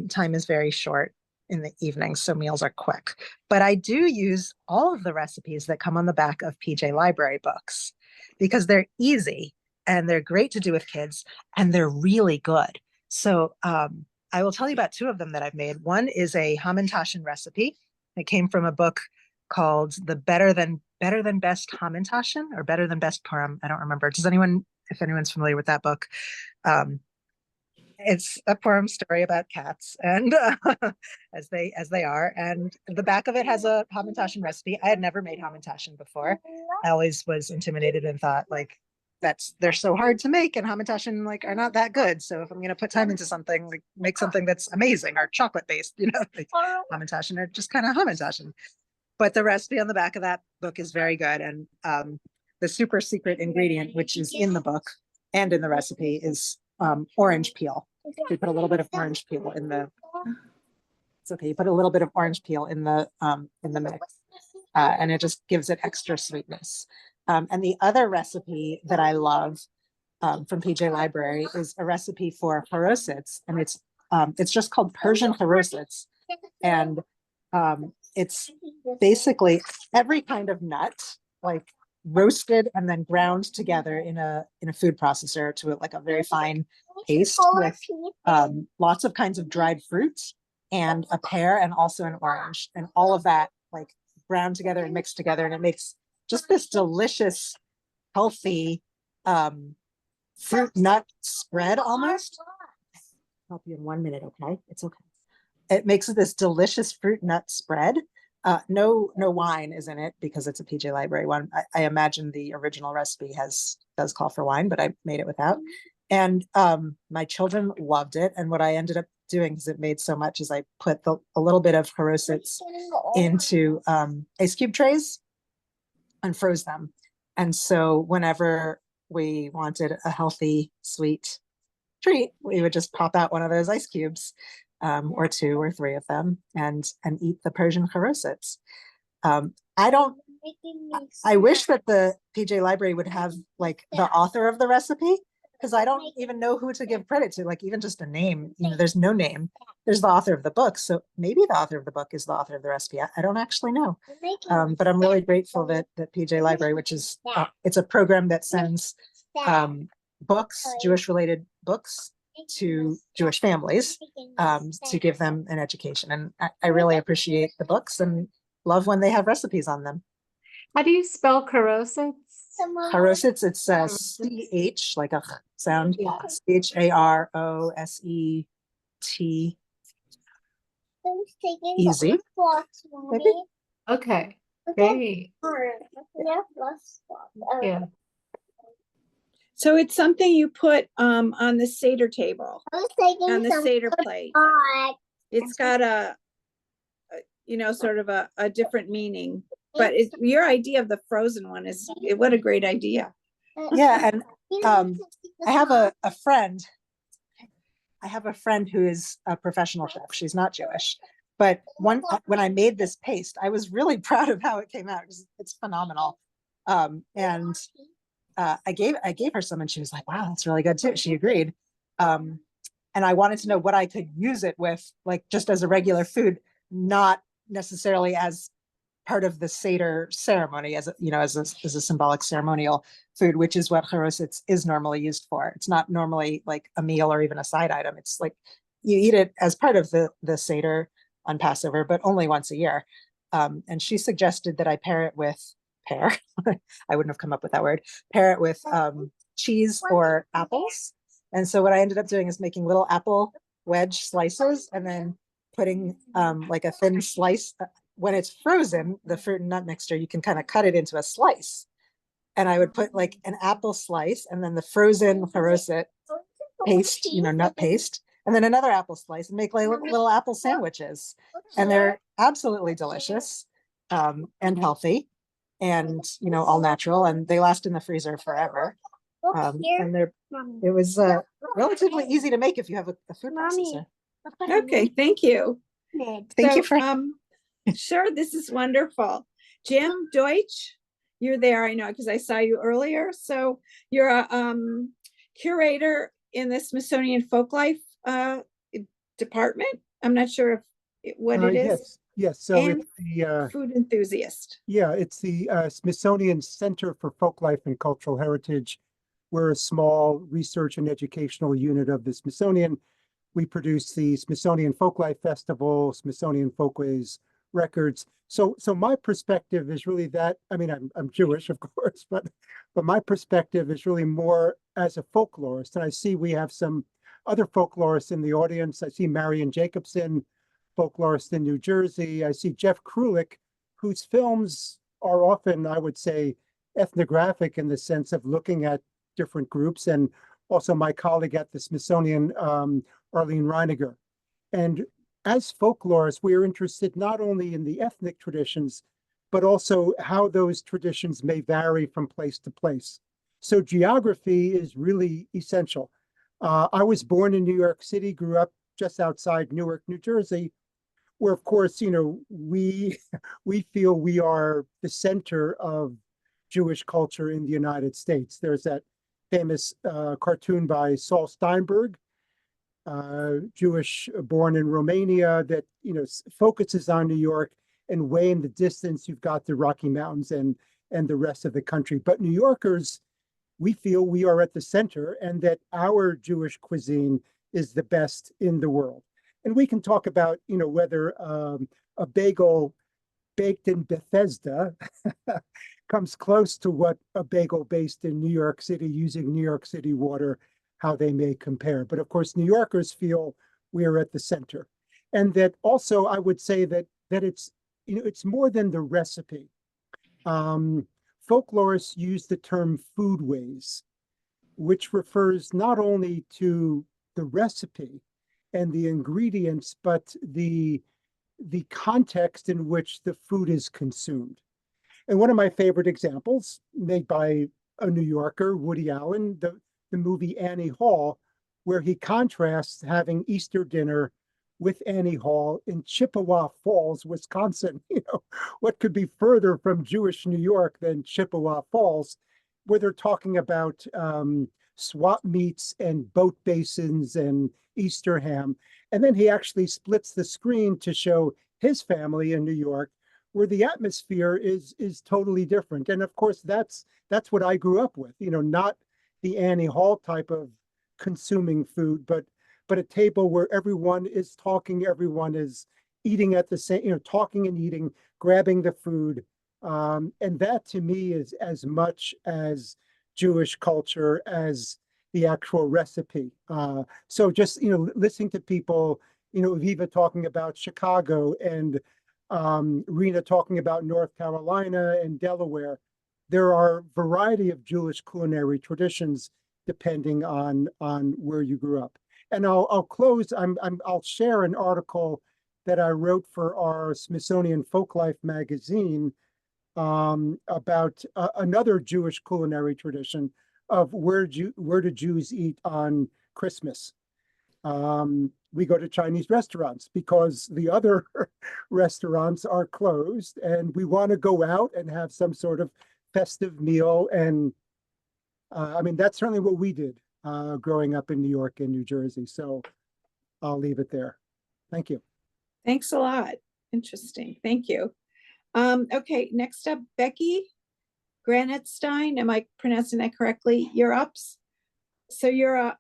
time is very short in the evenings, so meals are quick. But I do use all of the recipes that come on the back of PJ Library books because they're easy and they're great to do with kids, and they're really good. So I will tell you about 2 of them that I've made. One is a Hamantaschen recipe. It came from a book called The Better Than Best Hamantaschen, or Better Than Best Purim. I don't remember. If anyone's familiar with that book, it's a Purim story about cats, and as they are. And the back of it has a Hamantaschen recipe. I had never made Hamantaschen before. I always was intimidated and thought like they're so hard to make, and hamantaschen like are not that good. So if I'm going to put time into something, like make something that's amazing or chocolate based, like hamantaschen are just kind of hamantaschen. But the recipe on the back of that book is very good. And the super secret ingredient, which is in the book and in the recipe, is orange peel. We put a little bit of orange peel in the. It's okay. You put a little bit of orange peel in the mix, and it just gives it extra sweetness. And the other recipe that I love from PJ Library is a recipe for harosits, and it's just called Persian harosits, and it's basically every kind of nut, like roasted and then ground together in a food processor to like a very fine paste with lots of kinds of dried fruits and a pear and also an orange, and all of that like ground together and mixed together, and it makes just this delicious, healthy fruit nut spread almost. I'll help you in 1 minute, okay? It's okay. It makes this delicious fruit nut spread. No wine is in it because it's a PJ Library one. I imagine the original recipe does call for wine, but I made it without. And my children loved it. And what I ended up doing, because it made so much, is I put a little bit of harosits into ice cube trays and froze them. And so whenever we wanted a healthy, sweet treat, we would just pop out one of those ice cubes, or 2 or 3 of them, and eat the Persian harosits. I wish that the PJ Library would have like the author of the recipe, because I don't even know who to give credit to, like even just a name. There's no name. There's the author of the book. So maybe the author of the book is the author of the recipe. I don't actually know. But I'm really grateful that PJ Library, which is, it's a program that sends books, Jewish related books, to Jewish families to give them an education. And I really appreciate the books and love when they have recipes on them. How do you spell harosits? Harosits, it's CH, like a sound, HAROSET. Easy. Maybe? Okay, great. Yeah. So it's something you put on the Seder table, on the Seder plate. It's got a sort of a different meaning. But your idea of the frozen one is, what a great idea. Yeah, and I have a friend. I have a friend who is a professional chef. She's not Jewish, but when I made this paste, I was really proud of how it came out. It's phenomenal. And I gave her some, and she was like, "Wow, that's really good too." She agreed. And I wanted to know what I could use it with, like just as a regular food, not necessarily as part of the Seder ceremony, as a symbolic ceremonial food, which is what harosits is normally used for. It's not normally like a meal or even a side item. It's like you eat it as part of the Seder on Passover, but only once a year. And she suggested that I pair it with I wouldn't have come up with that word. Pair it with cheese or apples. And so what I ended up doing is making little apple wedge slices and then putting like a thin slice. When it's frozen, the fruit and nut mixture, you can kind of cut it into a slice. And I would put like an apple slice and then the frozen haroset paste, nut paste, and then another apple slice, and make like little apple sandwiches. And they're absolutely delicious and healthy and, all natural, and they last in the freezer forever. And it was relatively easy to make if you have a food processor. Okay, thank you. Thank you for Sure, this is wonderful. Jim Deutsch, you're there, I know, because I saw you earlier. So you're a curator in the Smithsonian Folklife department. I'm not sure what it is. Yes. So and it's the food enthusiast. Yeah, it's the Smithsonian Center for Folklife and Cultural Heritage. We're a small research and educational unit of the Smithsonian. We produce the Smithsonian Folklife Festival, Smithsonian Folkways records. So my perspective is really that, I mean, I'm Jewish, of course, but my perspective is really more as a folklorist. And I see we have some other folklorists in the audience. I see Marion Jacobson, folklorist in New Jersey. I see Jeff Krulik, whose films are often, I would say, ethnographic in the sense of looking at different groups, and also my colleague at the Smithsonian, Arlene Reiniger. And as folklorists, we are interested not only in the ethnic traditions, but also how those traditions may vary from place to place. So geography is really essential. I was born in New York City, grew up just outside Newark, New Jersey, where, of course, we feel we are the center of Jewish culture in the United States. There's that famous cartoon by Saul Steinberg, Jewish born in Romania, that focuses on New York, and way in the distance you've got the Rocky Mountains and the rest of the country. But New Yorkers, we feel we are at the center, and that our Jewish cuisine is the best in the world. And we can talk about whether a bagel baked in Bethesda comes close to what a bagel based in New York City using New York City water, how they may compare. But of course, New Yorkers feel we are at the center. And that also, I would say that it's more than the recipe. Folklorists use the term foodways, which refers not only to the recipe and the ingredients, but the context in which the food is consumed. And one of my favorite examples, made by a New Yorker, Woody Allen, the movie Annie Hall, where he contrasts having Easter dinner with Annie Hall in Chippewa Falls, Wisconsin. What could be further from Jewish New York than Chippewa Falls, where they're talking about swap meets and boat basins and Easter ham. And then he actually splits the screen to show his family in New York, where the atmosphere is totally different. And of course, that's what I grew up with, not the Annie Hall type of consuming food, but a table where everyone is talking, everyone is eating at the same, talking and eating, grabbing the food. And that to me is as much as Jewish culture as the actual recipe. So just, listening to people, Aviva talking about Chicago and Rena talking about North Carolina and Delaware, there are a variety of Jewish culinary traditions depending on where you grew up. And I'll close. I'll share an article that I wrote for our Smithsonian Folklife magazine about another Jewish culinary tradition of where do Jews eat on Christmas. We go to Chinese restaurants because the other restaurants are closed, and we want to go out and have some sort of festive meal. And that's certainly what we did growing up in New York and New Jersey. So I'll leave it there. Thank you. Thanks a lot. Interesting. Thank you. Okay, next up, Becky Granatstein. Am I pronouncing that correctly? You're up. So you're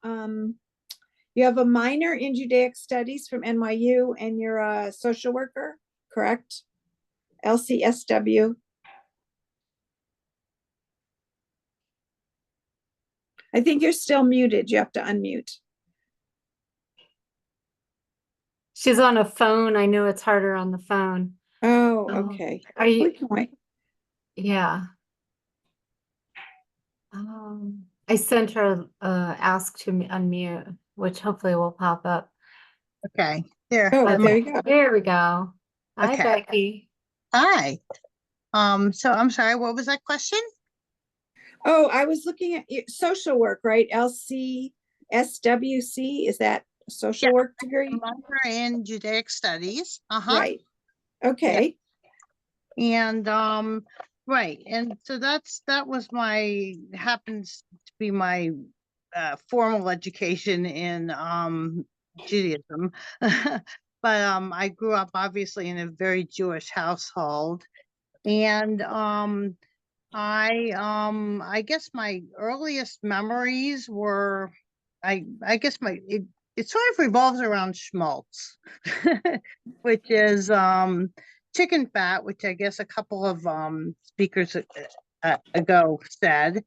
you have a minor in Judaic studies from NYU, and you're a social worker, correct? LCSW. I think you're still muted. You have to unmute. She's on a phone. I know it's harder on the phone. Oh, okay. Are you? We can wait. Yeah. I sent her ask to unmute, which hopefully will pop up. Okay, there. Oh, there you go. There we go. Hi, Okay. Becky. Hi. So I'm sorry, what was that question? Oh, I was looking at social work, right? LCSW-C, is that a social work degree? Minor in Judaic studies. Right. Okay. Yeah. And right. And so that happens to be my formal education in Judaism. But I grew up obviously in a very Jewish household. And I guess my earliest memories were, it sort of revolves around schmaltz, which is chicken fat, which I guess a couple of speakers ago said.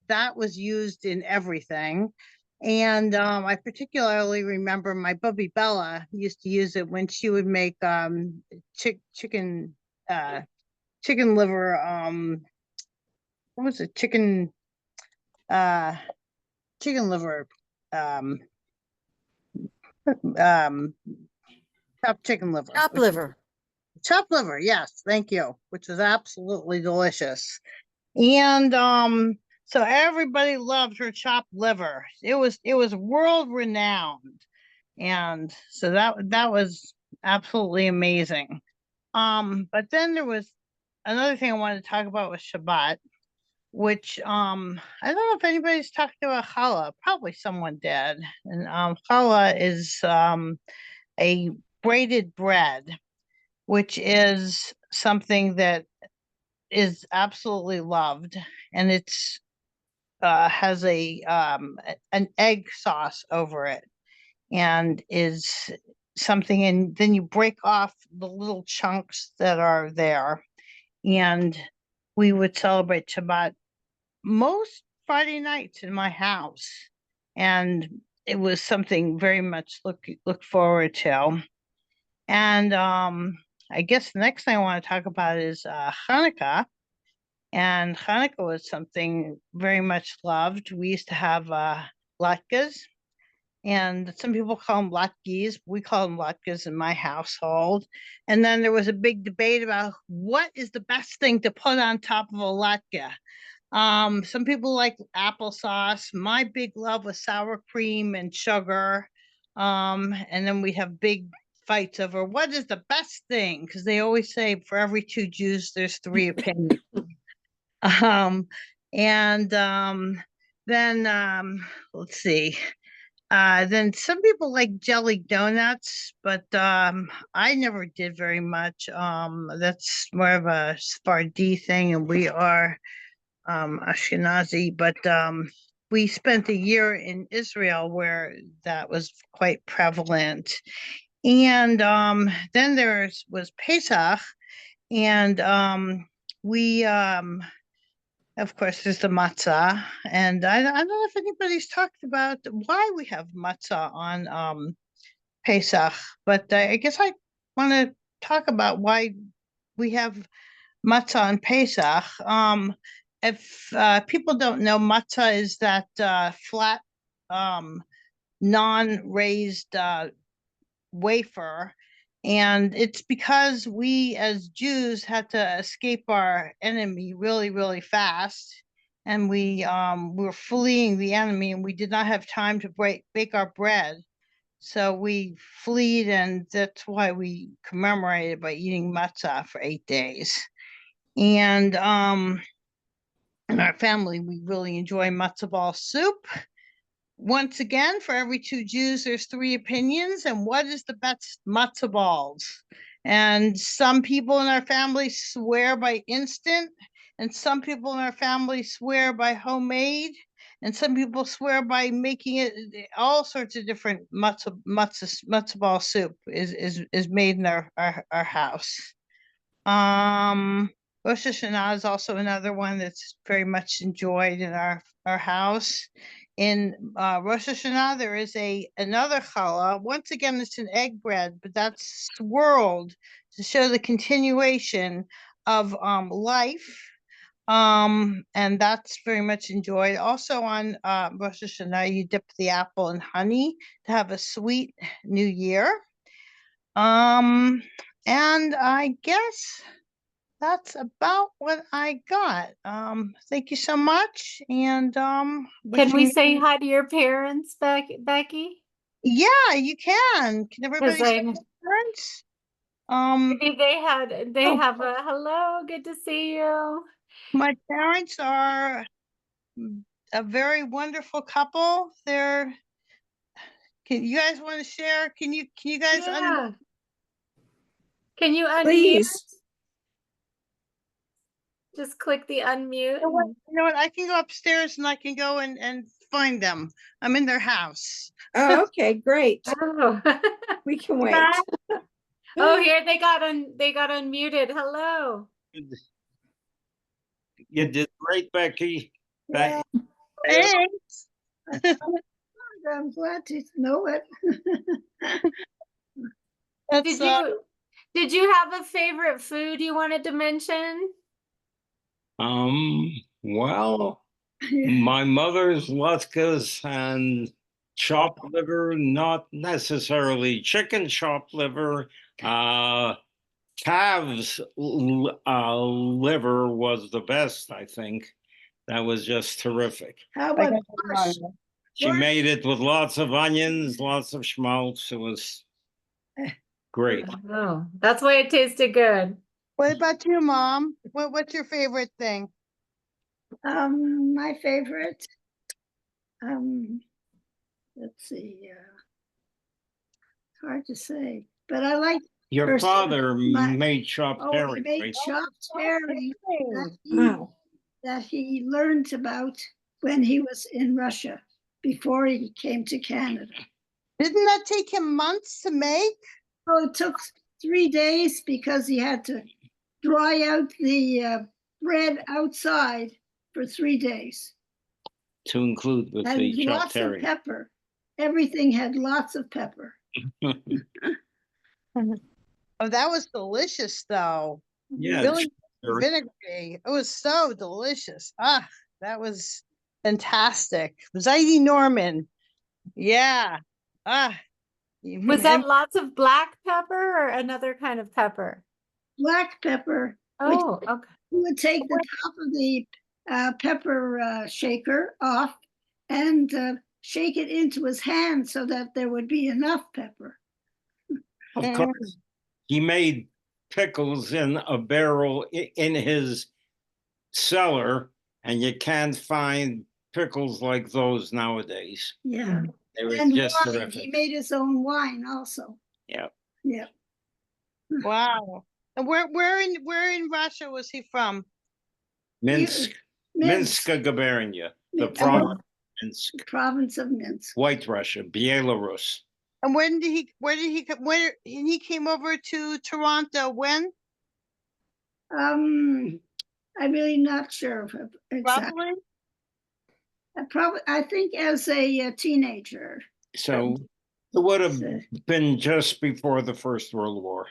That was used in everything. And I particularly remember my Bubby Bella used to use it when she would make chicken liver what was it? Chicken liver, um, chopped chicken liver. Chop liver. Chopped liver, yes, thank you, which was absolutely delicious. And so everybody loved her chopped liver. It was world renowned. And so that was absolutely amazing. But then there was another thing I wanted to talk about was Shabbat, which I don't know if anybody's talked about challah. Probably someone did. And challah is a braided bread, which is something that is absolutely loved, and it's has an egg sauce over it, and is something, and then you break off the little chunks that are there, and we would celebrate Shabbat most Friday nights in my house, and it was something very much look forward to. And I guess the next thing I want to talk about is Hanukkah. And Hanukkah was something very much loved. We used to have latkes, and some people call them latkes. We call them latkes in my household. And then there was a big debate about what is the best thing to put on top of a latke. Some people like applesauce. My big love was sour cream and sugar. And then we have big fights over what is the best thing, because they always say for every 2 Jews, there's 3 opinions. Then let's see. Then some people like jelly donuts, but I never did very much. That's more of a Sephardi thing, and we are Ashkenazi, but we spent a year in Israel where that was quite prevalent. And then there was Pesach, and we of course, there's the matzah, and I don't know if anybody's talked about why we have matzah on Pesach, but I guess I want to talk about why we have matzah on Pesach. If people don't know, matzah is that flat, non-raised wafer. And it's because we as Jews had to escape our enemy really, really fast. And we were fleeing the enemy, and we did not have time to bake our bread. So we fled, and that's why we commemorated by eating matzah for 8 days. And in our family, we really enjoy matzah ball soup. Once again, for every 2 Jews, there's 3 opinions. And what is the best matzah balls? And some people in our family swear by instant, and some people in our family swear by homemade, and some people swear by making it. All sorts of different matzah ball soup is made in our house. Rosh Hashanah is also another one that's very much enjoyed in our house. In Rosh Hashanah, there is another challah. Once again, it's an egg bread, but that's swirled to show the continuation of life. And that's very much enjoyed. Also on Rosh Hashanah, you dip the apple in honey to have a sweet new year. And I guess that's about what I got. Thank you so much. And Can we say hi to your parents, Becky? Yeah, you can. Can everybody say hi to parents? They have a hello, good to see you. My parents are a very wonderful couple. Can you guys want to share? Can you guys Can you unmute? Please. Just click the unmute. You know what? I can go upstairs and I can go and find them. I'm in their house. Oh, okay, great. Oh. We can wait. Oh, here they got unmuted. Hello. You did great, Becky. Yeah. Thanks. I'm glad to know it. Did you have a favorite food you wanted to mention? Well, my mother's latkes and chopped liver, not necessarily chicken chopped liver. Calves liver was the best, I think. That was just terrific. How I about got the borscht? wrong She Borscht? made it with lots of onions, lots of schmaltz. It was great. Oh, that's why it tasted good. What about you, Mom? What's your favorite thing? My favorite. Let's see. Hard to say, but I like Your First, father my- made chopped he herring, made right? chopped herring that Wow. that he learned about when he was in Russia before he came to Canada. Didn't that take him months to make? Oh, it took 3 days because he had to dry out the bread outside for 3 days. To include with And the chopped lots of herring. pepper. Everything had lots of pepper. Oh, that was delicious, though. Yeah, Really sure. vinegary. It was so delicious. Ah, that was fantastic. Was I Norman? Yeah. Ah. Was that lots of black pepper or another kind of pepper? Black pepper. Oh, okay. You would take the top of the pepper shaker off and shake it into his hand so that there would be enough pepper. Of course, he made pickles in a barrel in his cellar, and you can't find pickles like those nowadays. Yeah. They were And just wine. terrific. He made his own wine also. Yeah. Yeah. Wow. And where in Russia was he from? Minsk, Minsk. Minsk Gubernia, the Minsk. province of Minsk, Province of Minsk. White Russia, Belarus. And when he came over to Toronto, when? I'm really not sure of exactly. I think as a teenager. So it would have been just before the First World War.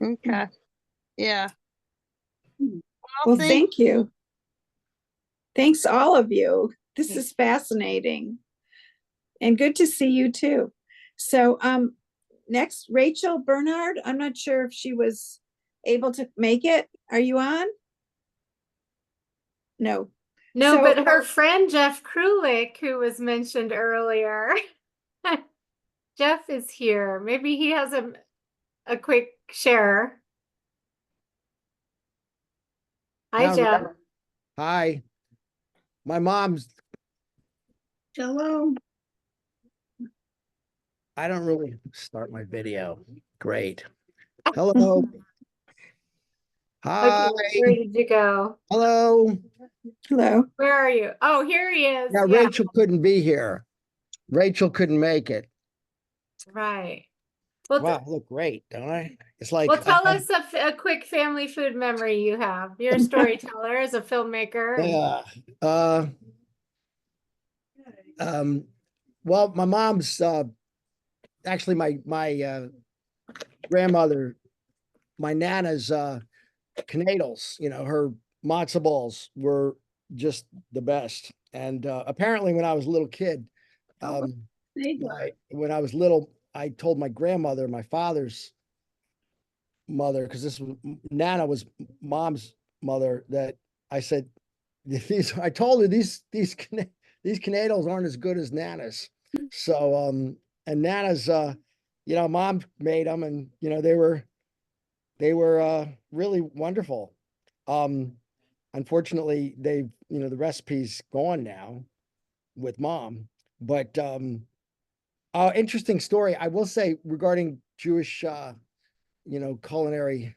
Okay. Yeah. Well, thank you. Thanks, all of you. This is fascinating. And good to see you too. So next, Rachel Bernhardt. I'm not sure if she was able to make it. Are you on? No. No, So- but her friend Jeff Krulik, who was mentioned earlier, Jeff is here. Maybe he has a quick share. Hi, Jeff. Hi. My mom's, Hello. I don't really start my video. Great. Hello. Hi. Okay, where did you go? Hello. Hello. Where are you? Oh, here he is. Yeah, Rachel couldn't be here. Rachel couldn't make it. Right. Well, Wow, I look great, don't I? It's like, well, tell us a quick family food memory you have. You're a storyteller as a filmmaker. yeah. Well, my mom's actually my grandmother, my nana's canadals, her matzo balls were just the best. And apparently when I was a little kid, when I was little, I told my grandmother, my father's mother, because this was Nana was mom's mother, that I said, I told her these canadals aren't as good as Nana's. So and Nana's mom made them, and they were really wonderful. Unfortunately, they've the recipe's gone now with mom, but interesting story I will say regarding Jewish culinary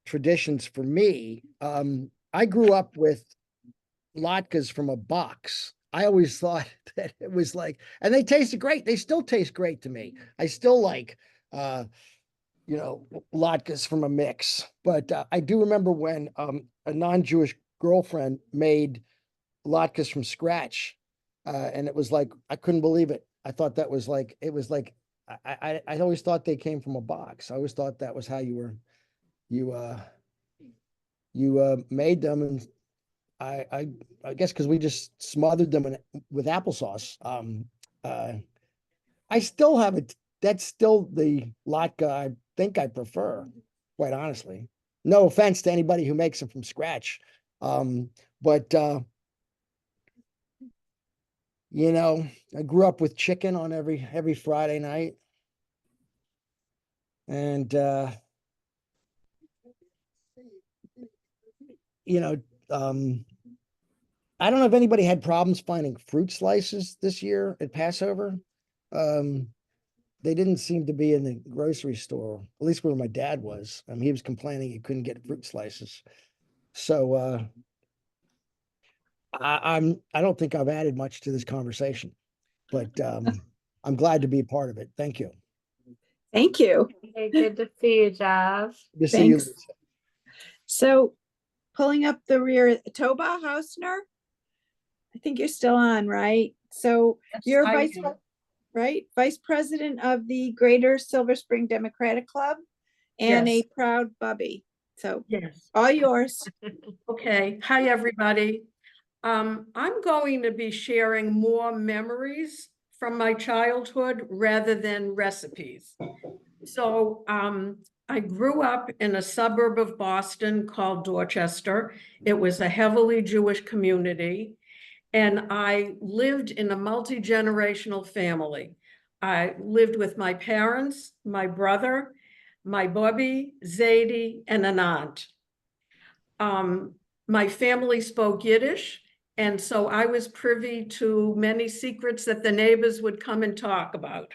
traditions for me. I grew up with latkes from a box. I always thought that it was like, and they tasted great. They still taste great to me. I still like, latkes from a mix. But I do remember when a non-Jewish girlfriend made latkes from scratch, and it was like I couldn't believe it. I thought that was like I always thought they came from a box. I always thought that was how you made them, and I guess because we just smothered them with applesauce. I still have it. That's still the latke I think I prefer, quite honestly. No offense to anybody who makes them from scratch. But you know, I grew up with chicken on every Friday night. And you know, I don't know if anybody had problems finding fruit slices this year at Passover. They didn't seem to be in the grocery store, at least where my dad was. He was complaining he couldn't get fruit slices. So I don't think I've added much to this conversation, but I'm glad to be a part of it. Thank you. Thank you. Okay, good to see you, Jeff. Good to see you. Thanks. So pulling up the rear, Toba Hausner, I think you're still on, right? So you're vice president of the Greater Silver Spring Democratic Club and Yes. a proud Bubby. So Yes. all yours. Okay. Hi, everybody. I'm going to be sharing more memories from my childhood rather than recipes. So I grew up in a suburb of Boston called Dorchester. It was a heavily Jewish community. And I lived in a multi-generational family. I lived with my parents, my brother, my Bubby, Zadie, and an aunt. My family spoke Yiddish, and so I was privy to many secrets that the neighbors would come and talk about.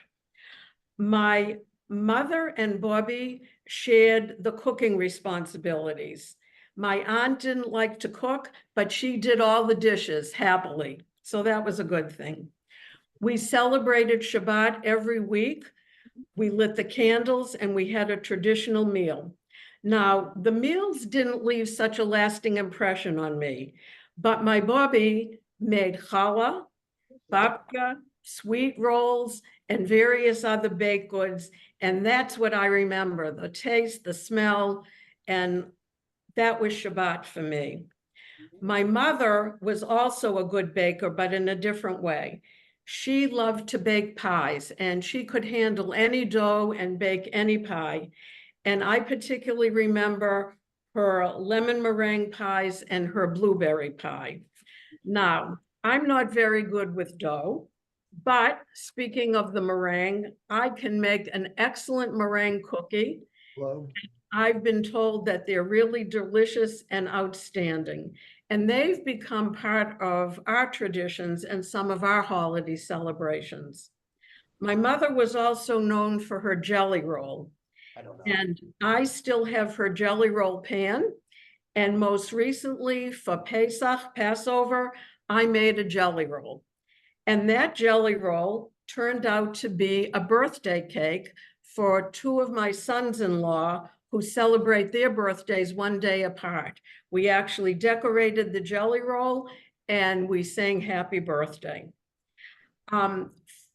My mother and Bubby shared the cooking responsibilities. My aunt didn't like to cook, but she did all the dishes happily. So that was a good thing. We celebrated Shabbat every week. We lit the candles and we had a traditional meal. Now, the meals didn't leave such a lasting impression on me, but my Bubby made challah, babka, sweet rolls, and various other baked goods. And that's what I remember, the taste, the smell, and that was Shabbat for me. My mother was also a good baker, but in a different way. She loved to bake pies, and she could handle any dough and bake any pie. And I particularly remember her lemon meringue pies and her blueberry pie. Now, I'm not very good with dough, but speaking of the meringue, I can make an excellent meringue cookie. Hello. I've been told that they're really delicious and outstanding. And they've become part of our traditions and some of our holiday celebrations. My mother was also known for her jelly roll. And I still have her jelly roll pan. And most recently for Pesach, Passover, I made a jelly roll. And that jelly roll turned out to be a birthday cake for two of my sons-in-law who celebrate their birthdays one day apart. We actually decorated the jelly roll and we sang happy birthday.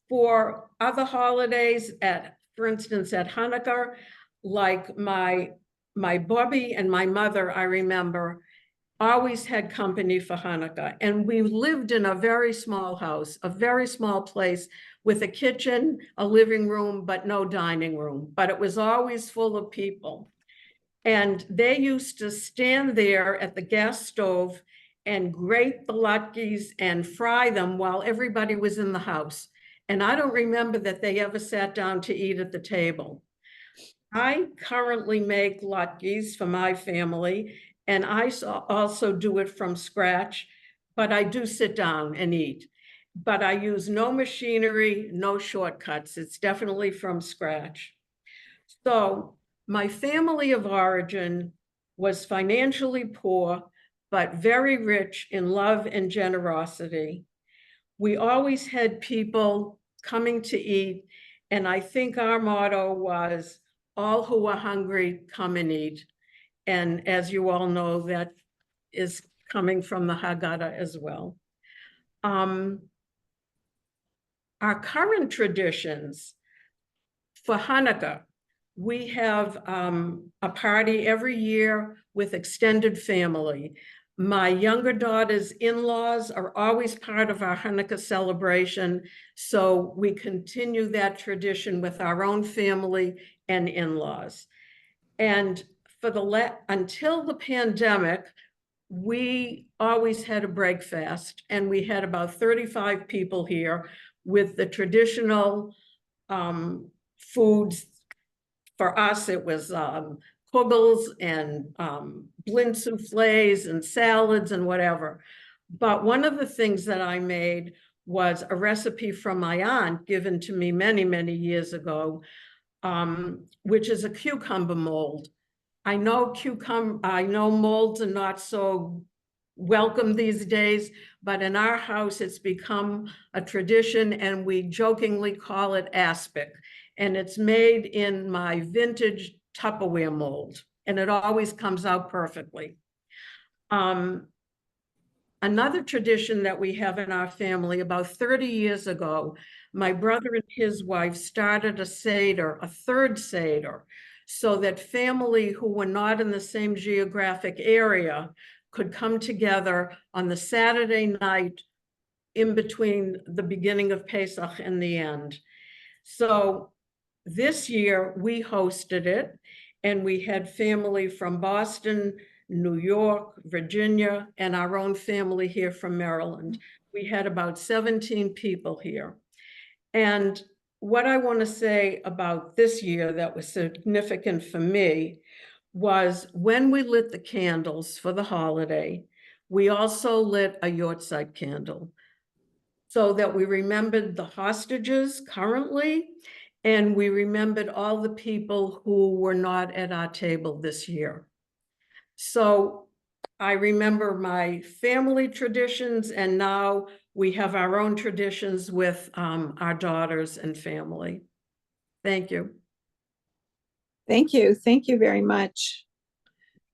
For other holidays, for instance, at Hanukkah, like my Bubby and my mother, I remember, always had company for Hanukkah. And we lived in a very small house, a very small place with a kitchen, a living room, but no dining room. But it was always full of people. And they used to stand there at the gas stove and grate the latkes and fry them while everybody was in the house. And I don't remember that they ever sat down to eat at the table. I currently make latkes for my family, and I also do it from scratch, but I do sit down and eat. But I use no machinery, no shortcuts. It's definitely from scratch. So my family of origin was financially poor, but very rich in love and generosity. We always had people coming to eat, and I think our motto was, all who are hungry, come and eat. And as you all know, that is coming from the Haggadah as well. Our current traditions for Hanukkah, we have a party every year with extended family. My younger daughter's in-laws are always part of our Hanukkah celebration, so we continue that tradition with our own family and in-laws. And for until the pandemic, we always had a breakfast, and we had about 35 people here with the traditional foods. For us, it was kugels and blind souffles and salads and whatever. But one of the things that I made was a recipe from my aunt given to me many, many years ago, which is a cucumber mold. I know molds are not so welcome these days, but in our house, it's become a tradition, and we jokingly call it aspic. And it's made in my vintage Tupperware mold, and it always comes out perfectly. Another tradition that we have in our family, about 30 years ago, my brother and his wife started a Seder, a third Seder, so that family who were not in the same geographic area could come together on the Saturday night in between the beginning of Pesach and the end. So this year we hosted it, and we had family from Boston, New York, Virginia, and our own family here from Maryland. We had about 17 people here. And what I want to say about this year that was significant for me was when we lit the candles for the holiday, we also lit a Yortzeit candle so that we remembered the hostages currently, and we remembered all the people who were not at our table this year. So I remember my family traditions, and now we have our own traditions with our daughters and family. Thank you. Thank you. Thank you very much.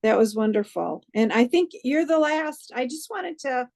That was wonderful. And I think you're the last. I just wanted to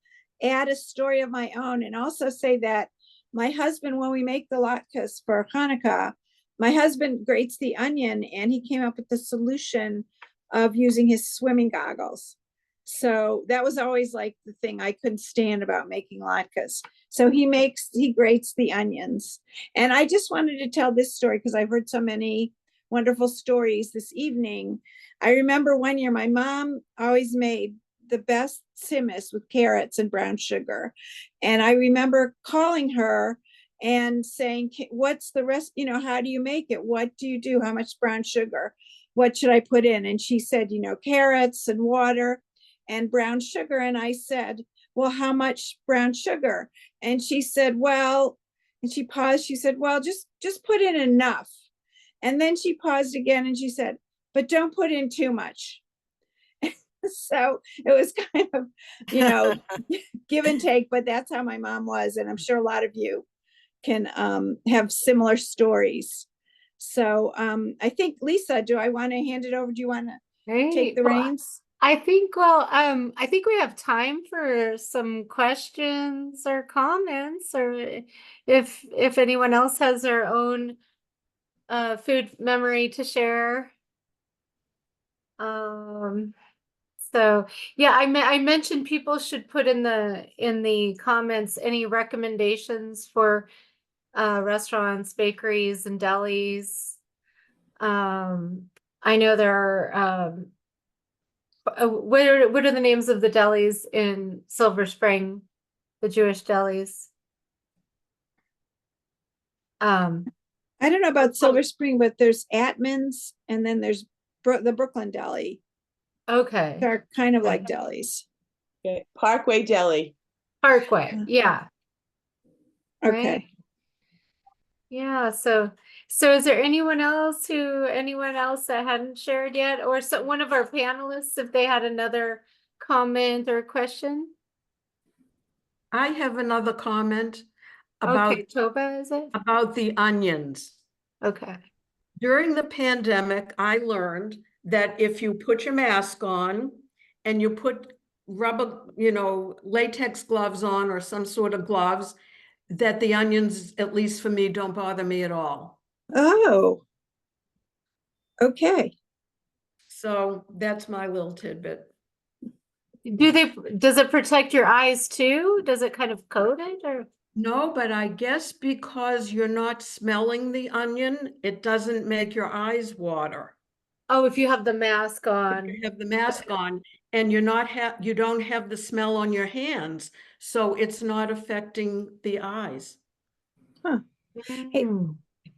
add a story of my own and also say that my husband, when we make the latkes for Hanukkah, my husband grates the onion, and he came up with the solution of using his swimming goggles. So that was always like the thing I couldn't stand about making latkes. So he grates the onions. And I just wanted to tell this story because I've heard so many wonderful stories this evening. I remember one year my mom always made the best simmis with carrots and brown sugar. And I remember calling her and saying, what's the rest, how do you make it? What do you do? How much brown sugar? What should I put in? And she said, carrots and water and brown sugar. And I said, well, how much brown sugar? And she said, well, and she paused. She said, well, just put in enough. And then she paused again and she said, but don't put in too much. So it was kind of, give and take, but that's how my mom was. And I'm sure a lot of you can have similar stories. So I think, Lisa, do I want to hand it over? Do you want to take the reins? I think we have time for some questions or comments, or if anyone else has their own food memory to share. So yeah, I mentioned people should put in the comments any recommendations for restaurants, bakeries, and delis. I know there are what are the names of the delis in Silver Spring, the Jewish delis? I don't know about Silver Spring, but there's Atman's, and then there's the Brooklyn Deli. Okay. They're kind of like delis. Okay. Parkway Deli. Parkway, yeah. Okay. Right? Yeah, so is there anyone else that hadn't shared yet, or one of our panelists, if they had another comment or question? I have another comment about Toba, is it? About the onions. Okay. During the pandemic, I learned that if you put your mask on and you put rubber, latex gloves on or some sort of gloves, that the onions, at least for me, don't bother me at all. Oh, okay. So that's my little tidbit. Does it protect your eyes too? Does it kind of coat it or? No, but I guess because you're not smelling the onion, it doesn't make your eyes water. Oh, if you have the mask on. You have the mask on and you don't have the smell on your hands, so it's not affecting the eyes. Huh. Hey,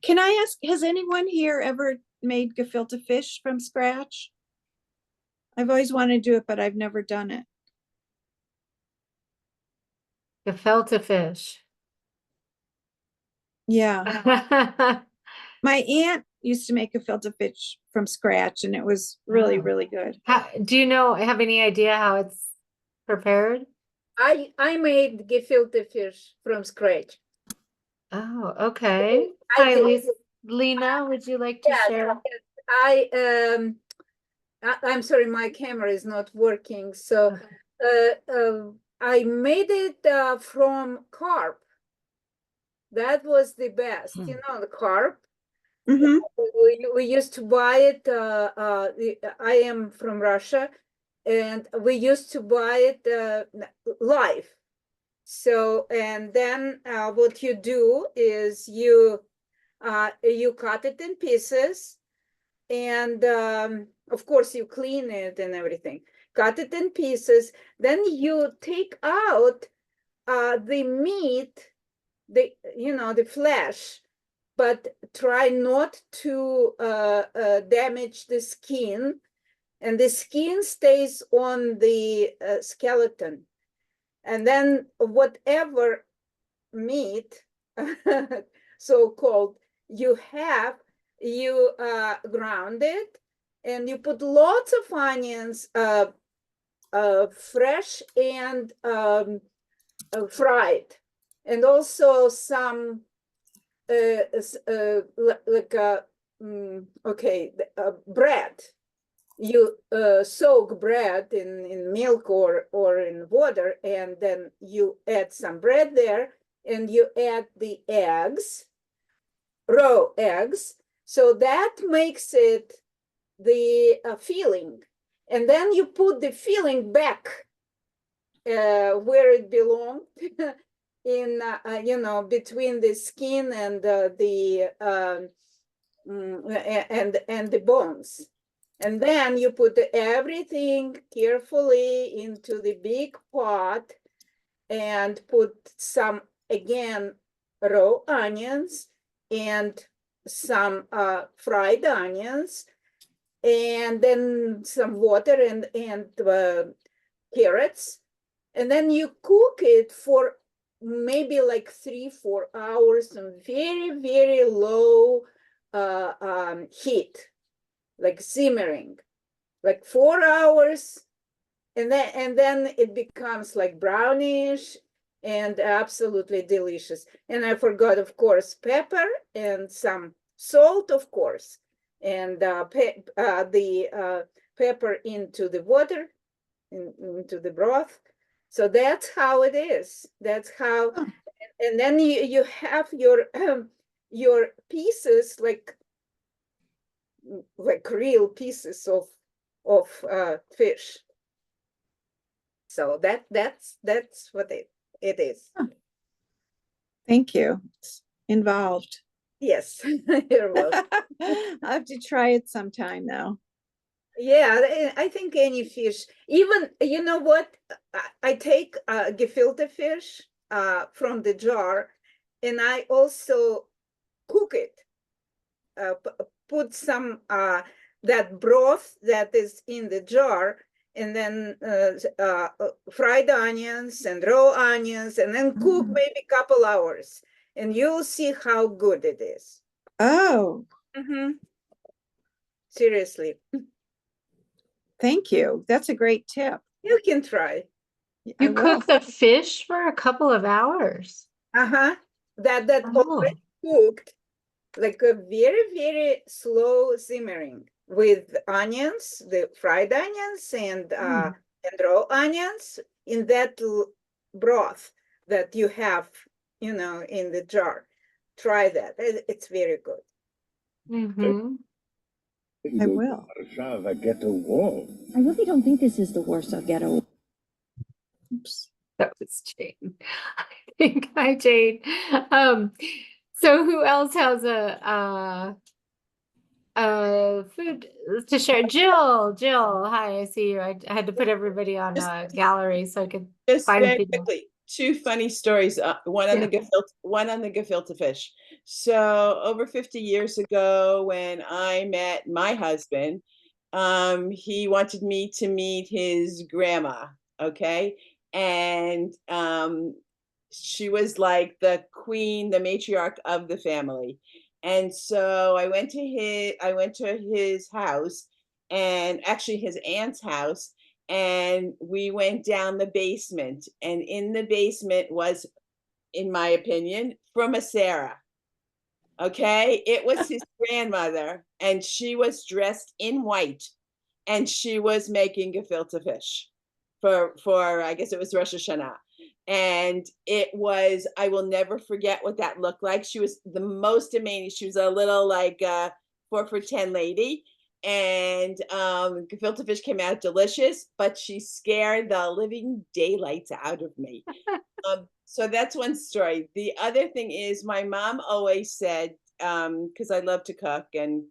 can I ask, has anyone here ever made gefilte fish from scratch? I've always wanted to do it, but I've never done it. Gefilte fish. Yeah. My aunt used to make gefilte fish from scratch, and it was really, really good. Do you have any idea how it's prepared? I made gefilte fish from scratch. Oh, okay. I Hi, did. Lena, would you like to share? I'm sorry, my camera is not working. So I made it from carp. That was the best, you know, the carp. Mm-hmm. We used to buy it. I am from Russia, and we used to buy it live. So, and then what you do is you cut it in pieces, and of course you clean it and everything. Cut it in pieces. Then you take out the meat, the flesh, but try not to damage the skin, and the skin stays on the skeleton. And then whatever meat, so-called, you ground it, and you put lots of onions, fresh and fried, and also some bread. You soak bread in milk or in water, and then you add some bread there, and you add the eggs, raw eggs. So that makes it the filling. And then you put the filling back where it belonged, in between the skin and the bones. And then you put everything carefully into the big pot and put some, again, raw onions and some fried onions, and then some water and carrots. And then you cook it for maybe like 3-4 hours on very, very low heat, like simmering, like 4 hours, and then it becomes like brownish and absolutely delicious. And I forgot, of course, pepper and some salt, of course, and the pepper into the water, into the broth. So that's how it is. That's how, and then you have your pieces like real pieces of fish. So that's what it is. Thank you. It's involved. Yes, you're welcome. I'll have to try it sometime now. Yeah, I think any fish, even, you know what, I take gefilte fish from the jar, and I also cook it, put some that broth that is in the jar, and then fried onions and raw onions, and then cook maybe a couple hours, and you'll see how good it is. Oh. Seriously. Thank you. That's a great tip. You can try. You cook the fish for a couple of hours. That already cooked, like a very, very slow simmering with onions, the fried onions and raw onions in that broth that you have, in the jar. Try that. It's very good. I will. I really don't think this is the Warsaw Ghetto. Oops, that was Jane. I think. Hi, Jane. So who else has a food to share? Jill, hi, I see you. I had to put everybody on a gallery so I could Just find very people. quickly, two funny stories. One on the gefilte fish. So over 50 years ago, when I met my husband, he wanted me to meet his grandma. Okay, and she was like the queen, the matriarch of the family. And so I went to his house, and actually his aunt's house, and we went down the basement, and in the basement was, in my opinion, from a Sarah. Okay, it was his grandmother, and she was dressed in white, and she was making gefilte fish for I guess it was Rosh Hashanah. And it was, I will never forget what that looked like. She was the most amazing. She was a little like 4 for 10 lady, and gefilte fish came out delicious, but she scared the living daylights out of me. So that's one story. The other thing is, my mom always said, because I love to cook and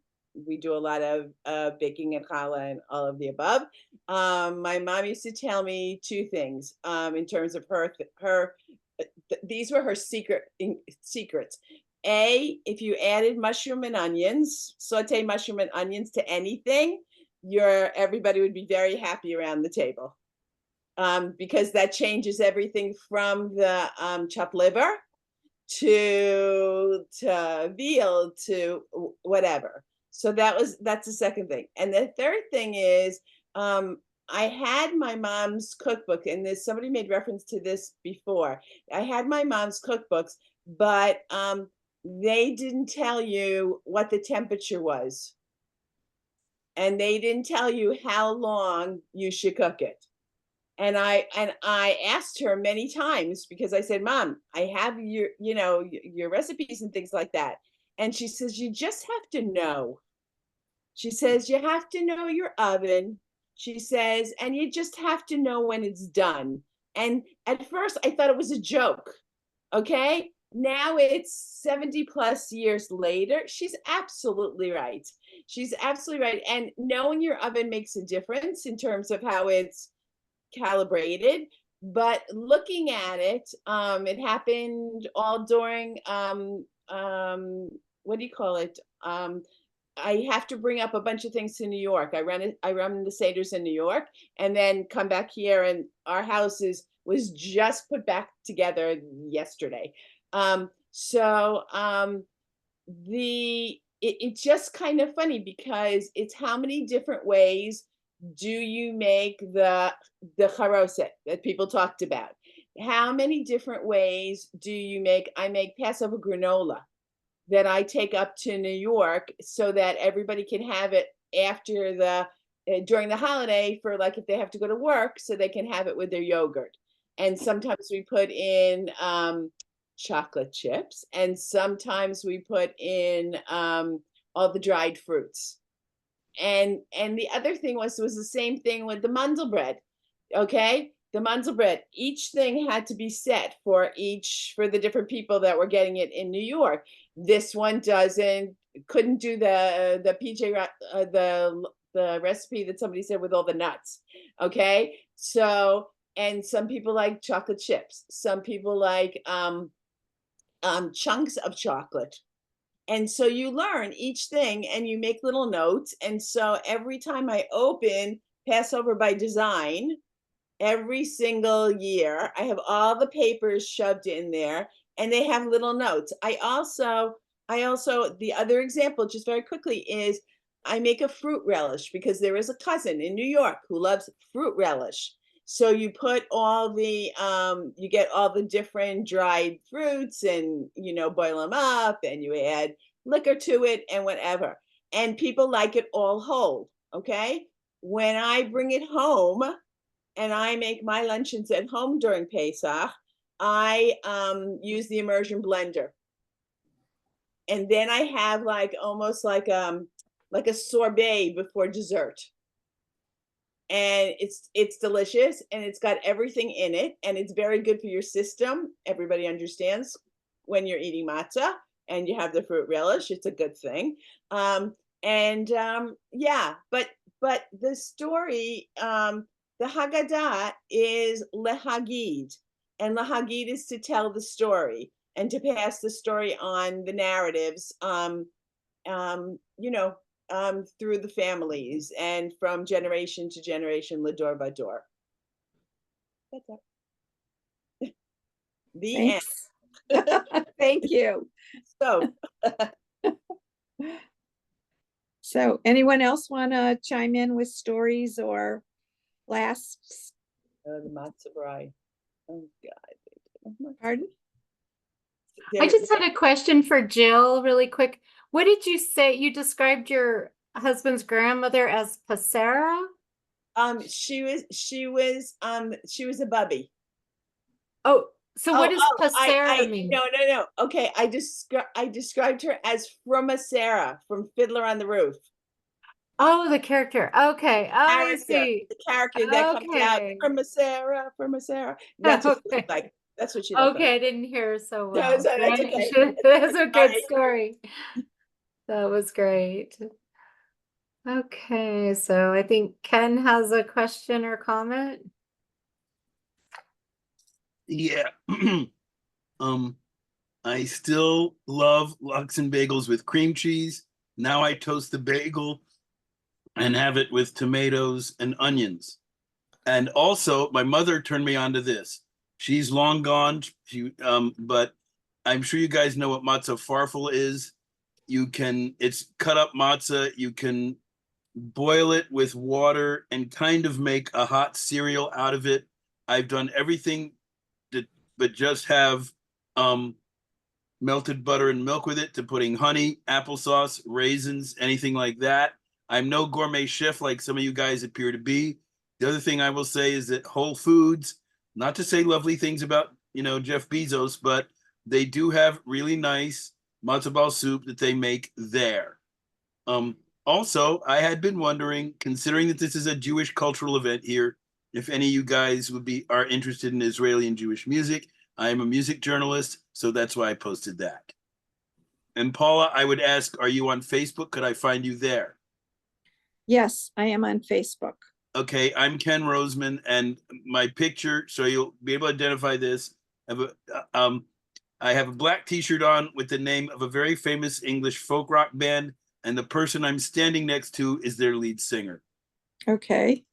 we do a lot of baking and challah and all of the above. My mom used to tell me two things in terms of these were her secrets. A, if you added mushroom and onions, saute mushroom and onions to anything, everybody would be very happy around the table. Because that changes everything from the chopped liver to veal to whatever. So that's the second thing. And the third thing is, I had my mom's cookbook, and somebody made reference to this before. I had my mom's cookbooks, but they didn't tell you what the temperature was. And they didn't tell you how long you should cook it. And I asked her many times, because I said, Mom, I have your recipes and things like that. And she says, you just have to know. She says, you have to know your oven. She says, and you just have to know when it's done. And at first I thought it was a joke. Okay. Now it's 70 plus years later. She's absolutely right. She's absolutely right. And knowing your oven makes a difference in terms of how it's calibrated. But looking at it, it happened all during what do you call it? I have to bring up a bunch of things to New York. I run the Seder's in New York, and then come back here, and our house was just put back together yesterday. It's just kind of funny, because it's how many different ways do you make the charoset that people talked about? How many different ways do you make? I make Passover granola that I take up to New York so that everybody can have it after during the holiday, for like if they have to go to work, so they can have it with their yogurt. And sometimes we put in chocolate chips, and sometimes we put in all the dried fruits. And the other thing was the same thing with the mandelbread. Okay, the mandelbread, each thing had to be set for the different people that were getting it in New York. This one couldn't do the PJ the recipe that somebody said with all the nuts. Okay, so, and some people like chocolate chips, some people like chunks of chocolate. And so you learn each thing and you make little notes. And so every time I open Passover by Design, every single year, I have all the papers shoved in there, and they have little notes. I also, the other example, just very quickly, is I make a fruit relish, because there is a cousin in New York who loves fruit relish. So you put all the, you get all the different dried fruits, and, boil them up, and you add liquor to it and whatever. And people like it all whole, okay? When I bring it home and I make my luncheons at home during Pesach, I use the immersion blender. And then I have almost like a sorbet before dessert. and it's delicious, and it's got everything in it, and it's very good for your system. Everybody understands when you're eating matzah and you have the fruit relish, it's a good thing. Yeah, but the story, the Haggadah is lehagid, and lehagid is to tell the story and to pass the story on, the narratives, through the families and from generation to generation, lador bador. That's it. The end. Thanks. Thank you. So anyone else want to chime in with stories or lasts? The matzah bride. Oh God. Pardon? I just had a question for Jill really quick. What did you say? You described your husband's grandmother as Pasera? She was a Bubby. Oh, so what does Pasera mean? No. Okay, I described her as from a Sarah from Fiddler on the Roof. Oh, the character. Okay. Oh, I see. The character that comes out from a Sarah. That's what she looked like. That's what she looked like. Okay, I didn't hear so well. No, that's okay. That's a good story. That was great. Okay, so I think Ken has a question or comment. Yeah. I still love lox and bagels with cream cheese. Now I toast the bagel and have it with tomatoes and onions. And also, my mother turned me on to this. She's long gone, but I'm sure you guys know what matzah farfel is. It's cut up matzah. You can boil it with water and kind of make a hot cereal out of it. I've done everything but just have melted butter and milk with it, to putting honey, applesauce, raisins, anything like that. I'm no gourmet chef like some of you guys appear to be. The other thing I will say is that Whole Foods, not to say lovely things about, Jeff Bezos, but they do have really nice matzo ball soup that they make there. Also, I had been wondering, considering that this is a Jewish cultural event here, if any of you guys are interested in Israeli and Jewish music. I am a music journalist, so that's why I posted that. And Paula, I would ask, are you on Facebook? Could I find you there? Yes, I am on Facebook. Okay, I'm Ken Roseman, and my picture, so you'll be able to identify this. I have a black t-shirt on with the name of a very famous English folk rock band, and the person I'm standing next to is their lead singer. Okay.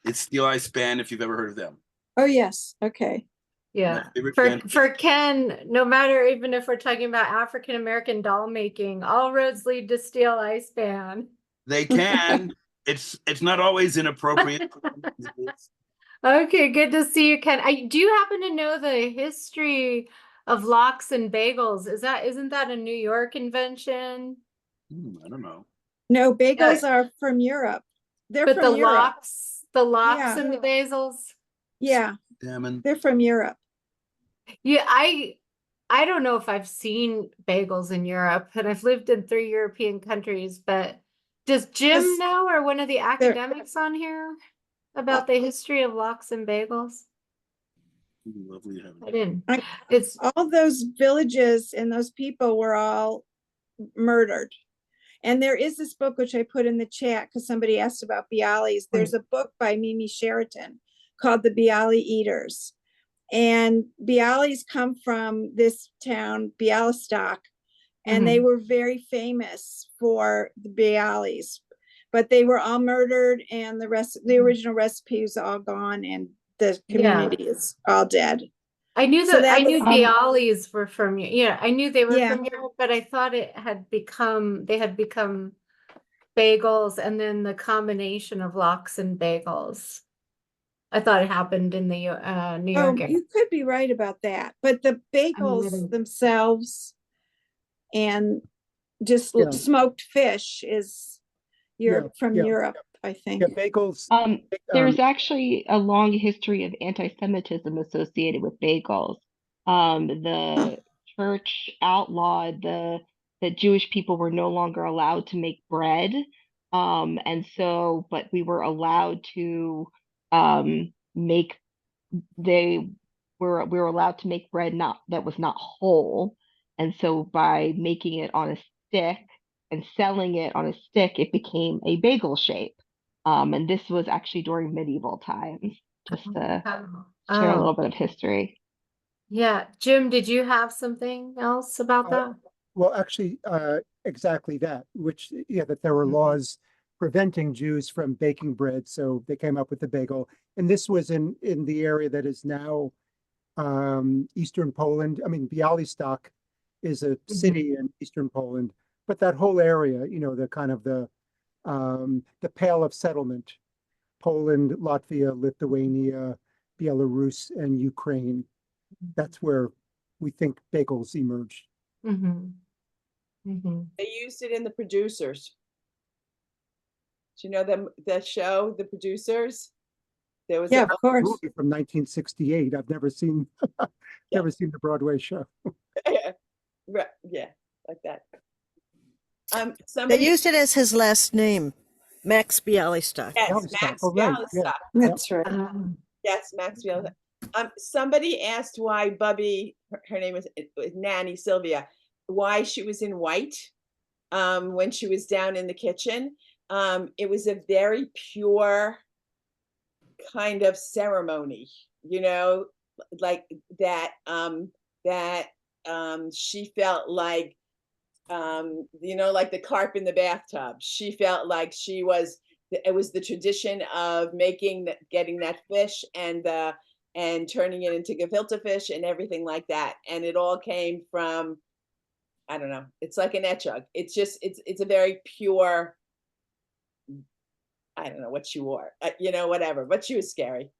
It's Steel Eye Span, if you've ever heard of them. Oh, yes. Okay. Yeah. For Ken, no matter, even if we're talking about African American doll making, all roads lead to Steel Eye Span. They can. It's not always inappropriate. Okay, good to see you, Ken. Do you happen to know the history of lox and bagels? Isn't that a New York invention? I don't know. No, bagels are from Europe. They're but from the Europe. lox and the bagels. Yeah, Salmon. They're from Europe. Yeah, I don't know if I've seen bagels in Europe, and I've lived in 3 European countries, but does Jim know, or one of the academics on here, about the history of lox and bagels? Lovely to have you. I didn't. It's all those villages and those people were all murdered. And there is this book, which I put in the chat because somebody asked about Bialys. There's a book by Mimi Sheraton called The Bialy Eaters. And Bialys come from this town, Bialystok, and they were very famous for the Bialys. But they were all murdered, and the original recipe was all gone, and the community is all dead. I knew So I that knew was- Bialys were from, I knew they were Yeah. from Europe, but I thought they had become bagels, and then the combination of lox and bagels. I thought it happened in the New York area. You could be right about that, but the bagels themselves and just smoked fish is from Europe, I think. Yeah, bagels. There's actually a long history of anti-Semitism associated with bagels. The church outlawed that Jewish people were no longer allowed to make bread And so, but we were allowed to make, we were allowed to make bread that was not whole. And so by making it on a stick and selling it on a stick, it became a bagel shape. And this was actually during medieval times, just to share a little bit of history. Yeah. Jim, did you have something else about that? Well, actually, exactly that, which, yeah, that there were laws preventing Jews from baking bread. So they came up with the bagel. And this was in the area that is now Eastern Poland. I mean, Białystok is a city in Eastern Poland, but that whole area, you know, the kind of the Pale of Settlement, Poland, Latvia, Lithuania, Belarus, and Ukraine. That's where we think bagels emerged. They used it in The Producers. Do you know the show, The Producers? There was of course. Movie from 1968. I've never seen never seen the Broadway show. Yeah, like that. They used it as his last name, Max Białystok. Yes, Max Białystok. That's right. Yes, Max Białystok. Somebody asked why Bubby, her name was Nanny Sylvia, why she was in white when she was down in the kitchen. It was a very pure kind of ceremony, you know, like that, she felt like, you know, like the carp in the bathtub. She felt like it was the tradition of getting that fish and turning it into gefilte fish and everything like that. And it all came from, I don't know, it's like an etchug. It's just, it's a very pure, I don't know what she wore, you know, whatever, but she was scary.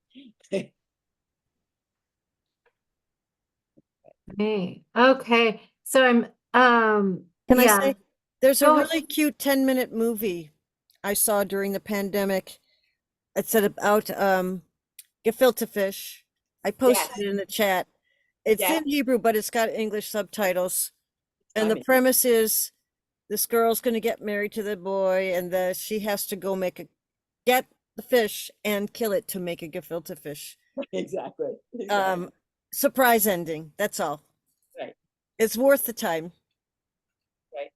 Okay. So I'm, Can I yeah. say, there's a Go really cute 10-minute movie I saw during the pandemic. It's about gefilte fish. I posted it in the chat. It's in Hebrew, but it's got English subtitles. And the premise is this girl's going to get married to the boy, and she has to go get the fish and kill it to make a gefilte fish. Exactly. Surprise ending. That's all. Right. It's worth the time. Right.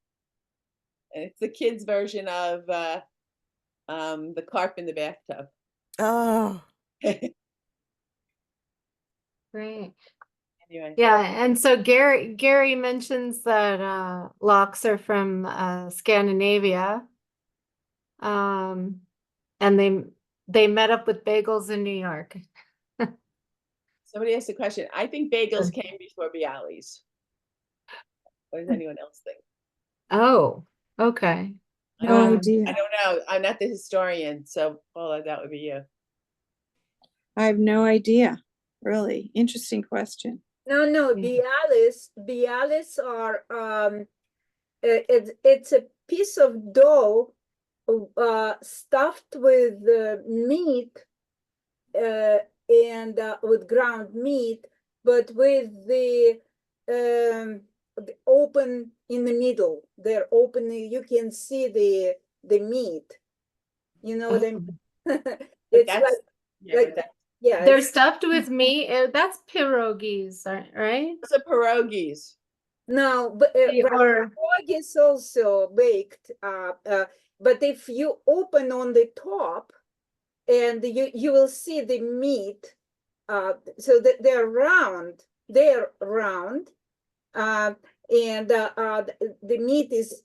And it's the kids' version of the carp in the bathtub. Oh. Great. Anyway. Yeah, and so Gary mentions that lox are from Scandinavia. And they met up with bagels in New York. Somebody asked a question. I think bagels came before bialys. What does anyone else think? Oh, okay. No idea. I don't know. I'm not the historian, so Paula, that would be you. I have no idea. Really interesting question. No, bialys are it's a piece of dough stuffed with meat and with ground meat, but with the open in the middle. They're open. You can see the meat. You know what I mean? It's they're stuffed with meat. That's pierogies, right? It's a pierogies. No, but pierogies also baked. But if you open on the top, and you will see the meat, so that they're round. And the meat is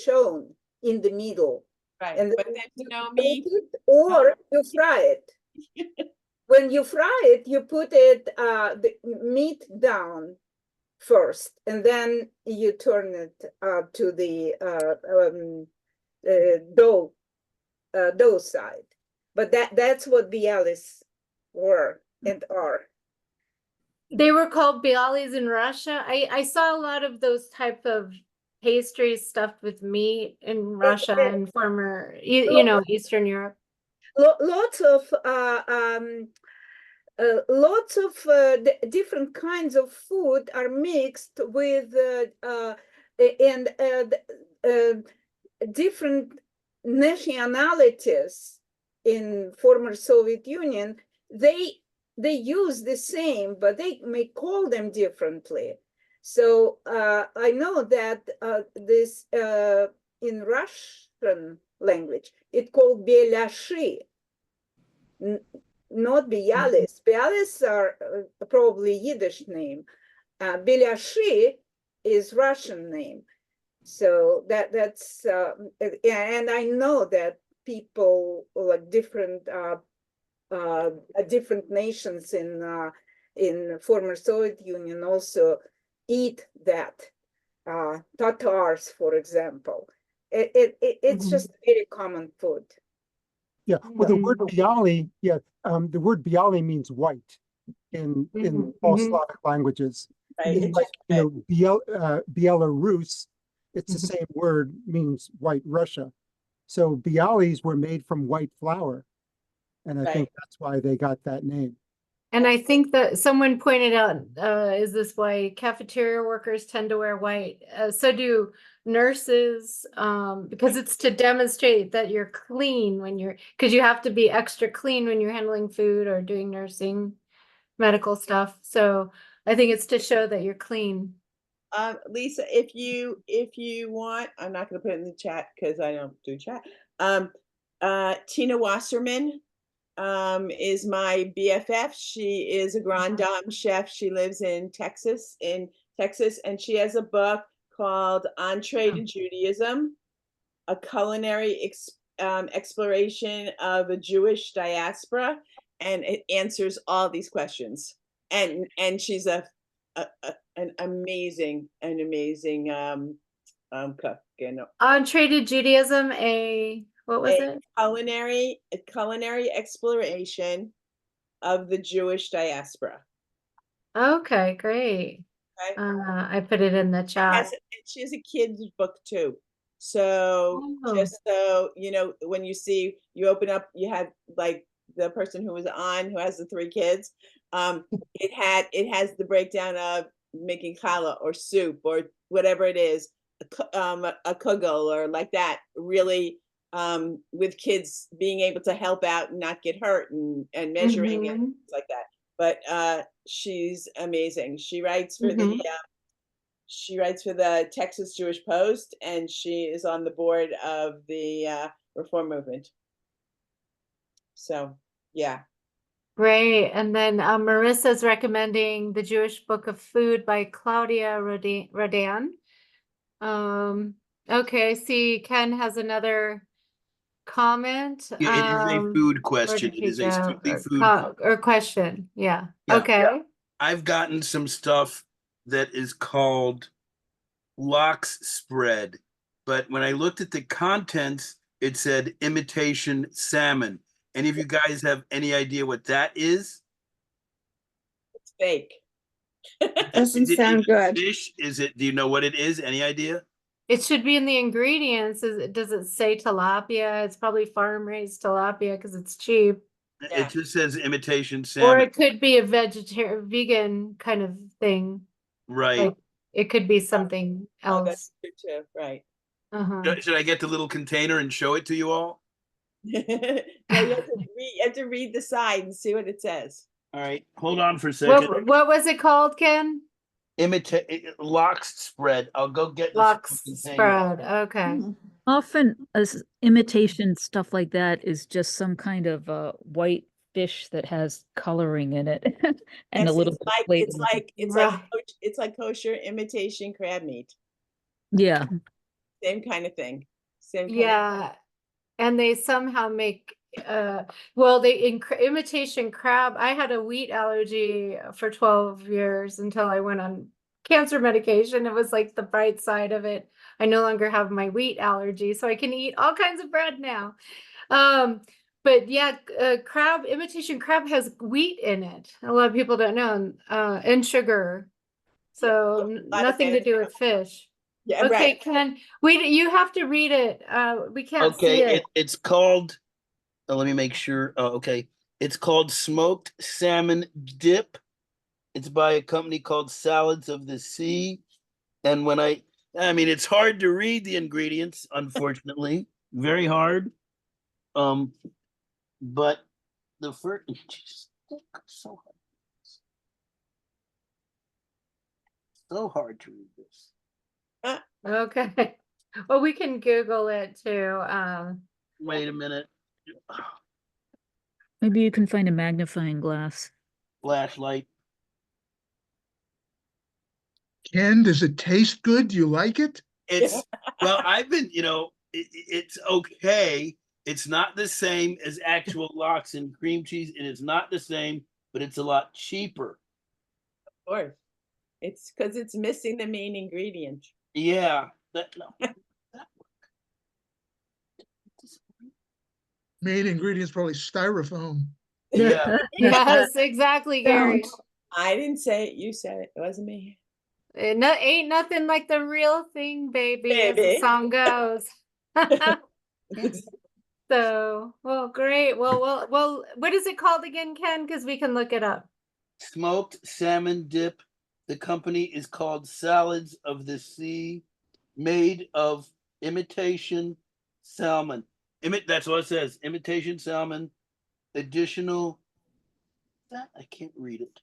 shown in the middle. Right, and but there's no meat. Or you fry it. When you fry it, you put the meat down first, and then you turn it to the dough side. But that's what bialys were and are. They were called bialys in Russia. I saw a lot of those type of pastries stuffed with meat in Russia and former, Eastern Europe. Lots of different kinds of food are mixed with different nationalities in former Soviet Union, they use the same, but they may call them differently. So I know that this in Russian language, it's called Belashi, not Bialis. Bialis are probably Yiddish name. Belashi is Russian name. So that's and I know that people like different nations in former Soviet Union also eat that. Tatars, for example, it's just a very common food. Yeah, well, the word bialy, the word bialy means white in all Slavic languages. Right. Like, Belarus, it's the same word, means white Russia. So bialys were made from white flour, and I think that's why they got that name. And I think that someone pointed out, is this why cafeteria workers tend to wear white? So do nurses, because it's to demonstrate that you're clean when because you have to be extra clean when you're handling food or doing nursing, medical stuff. So I think it's to show that you're clean. Lisa, if you want, I'm not going to put it in the chat because I don't do chat. Tina Wasserman is my BFF. She is a Grand Dame chef. She lives in Texas, and she has a book called Entree to Judaism, a culinary exploration of a Jewish diaspora, and it answers all these questions. And she's an amazing cook. Entree to Judaism, what was it? A culinary exploration of the Jewish diaspora. Okay, great. Okay. I put it in the chat. She has a kid's book too. So just so you know, when you open up, you have like the person who was on, who has the 3 kids. It has the breakdown of making challah or soup or whatever it is, a kugel or like that. Really, with kids being able to help out and not get hurt and measuring and things like that. But she's amazing. She writes for the Texas Jewish Post, and she is on the board of the Reform Movement. So, yeah. Great. And then Marissa's recommending The Jewish Book of Food by Claudia Rodan. Okay, I see Ken has another comment. Yeah, it is a food question. It is a strictly food or question. Yeah. Yeah. Okay. Yeah. I've gotten some stuff that is called lox spread, but when I looked at the contents, it said imitation salmon. Any of you guys have any idea what that is? It's fake. Doesn't sound good. Fish? Is it? Do you know what it is? Any idea? It should be in the ingredients. Does it say tilapia? It's probably farm raised tilapia because it's cheap. Yeah. It just says imitation salmon. Or it could be a vegan kind of thing. Right. Like it could be something else. That's good too. Right. Should I get the little container and show it to you all? No, you have to read the side and see what it says. All right, hold on for a second. What was it called, Ken? Lox spread. I'll go get lox spread. Okay. Often as imitation stuff like that is just some kind of white fish that has coloring in it and a little it's like kosher imitation crab meat. Yeah. Same kind of thing. And they somehow make imitation crab. I had a wheat allergy for 12 years until I went on cancer medication. It was like the bright side of it. I no longer have my wheat allergy, so I can eat all kinds of bread now. But yeah, imitation crab has wheat in it. A lot of people don't know, and sugar. So nothing to do with fish. Yeah, okay, right. Ken, you have to read it. We can't see it. It's called, let me make sure. Okay. It's called Smoked Salmon Dip. It's by a company called Salads of the Sea. And when I I mean, it's hard to read the ingredients, unfortunately. Very hard. But the first, so hard. So hard to read this. Okay. Well, we can Google it too. Wait a minute. Maybe you can find a magnifying glass. Flashlight. Ken, does it taste good? Do you like it? It's well, I've been, it's okay. It's not the same as actual lox and cream cheese, and it's not the same, but it's a lot cheaper. Of course. It's because it's missing the main ingredient. Yeah. Main ingredients probably styrofoam. Yeah. Yes, exactly, Gary. I didn't say it. You said it. It wasn't me. Ain't nothing like the real thing, baby, as the song goes. So, well, great. Well, what is it called again, Ken? Because we can look it up. Smoked salmon dip. The company is called Salads of the Sea, made of imitation salmon. That's what it says. Imitation salmon. Additional. I can't read it.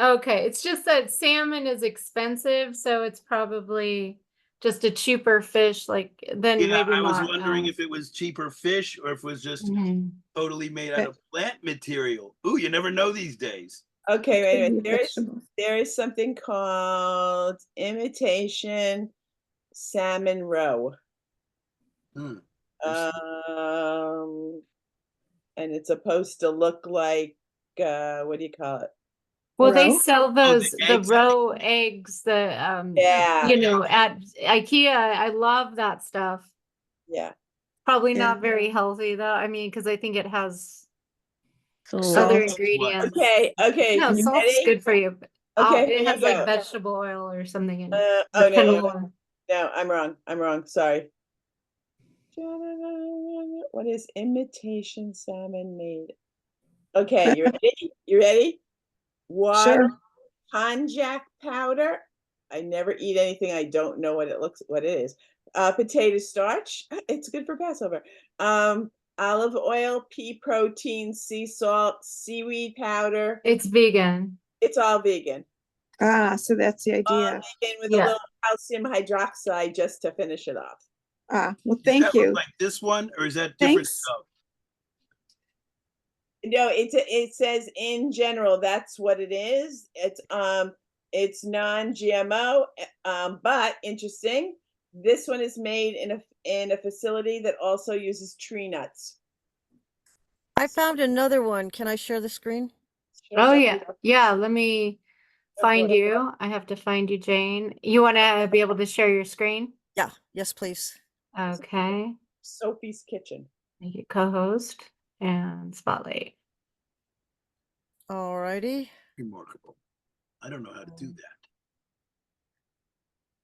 Okay, it's just that salmon is expensive, so it's probably just a cheaper fish. Like then Yeah, maybe I was not. wondering if it was cheaper fish or if it was just totally made out of plant material. Ooh, you never know these days. Okay, wait a minute. There is something called imitation salmon roe. And it's supposed to look like what do you call it? Well, they sell those the roe eggs, Yeah. at IKEA. I love that stuff. Yeah. Probably not very healthy though. I mean, because I think it has Salt. other ingredients. Okay. No, You salt's ready? good for you. Okay, It here has you like go. vegetable oil or something in it. Oh no, canola. no, I'm wrong. Sorry. What is imitation salmon made? Okay, you ready? You ready? Water, konjac powder. I never eat anything I don't know what it is. Potato starch. It's good for Passover. Olive oil, pea protein, sea salt, seaweed powder. It's vegan. It's all vegan. Ah, so that's the idea. All vegan with a little calcium hydroxide just to finish it off. Ah, well, Does thank that you. look like this one, or is that different Thanks. stuff? No, it says in general that's what it is. It's non-GMO, but interesting. This one is made in a facility that also uses tree nuts. I found another one. Can I share the screen? Oh yeah. Let me find you. I have to find you, Jane. You want to be able to share your screen? Yeah. Yes, please. Okay. Sophie's Kitchen. Make it co-host and spotlight. All righty. Remarkable. I don't know how to do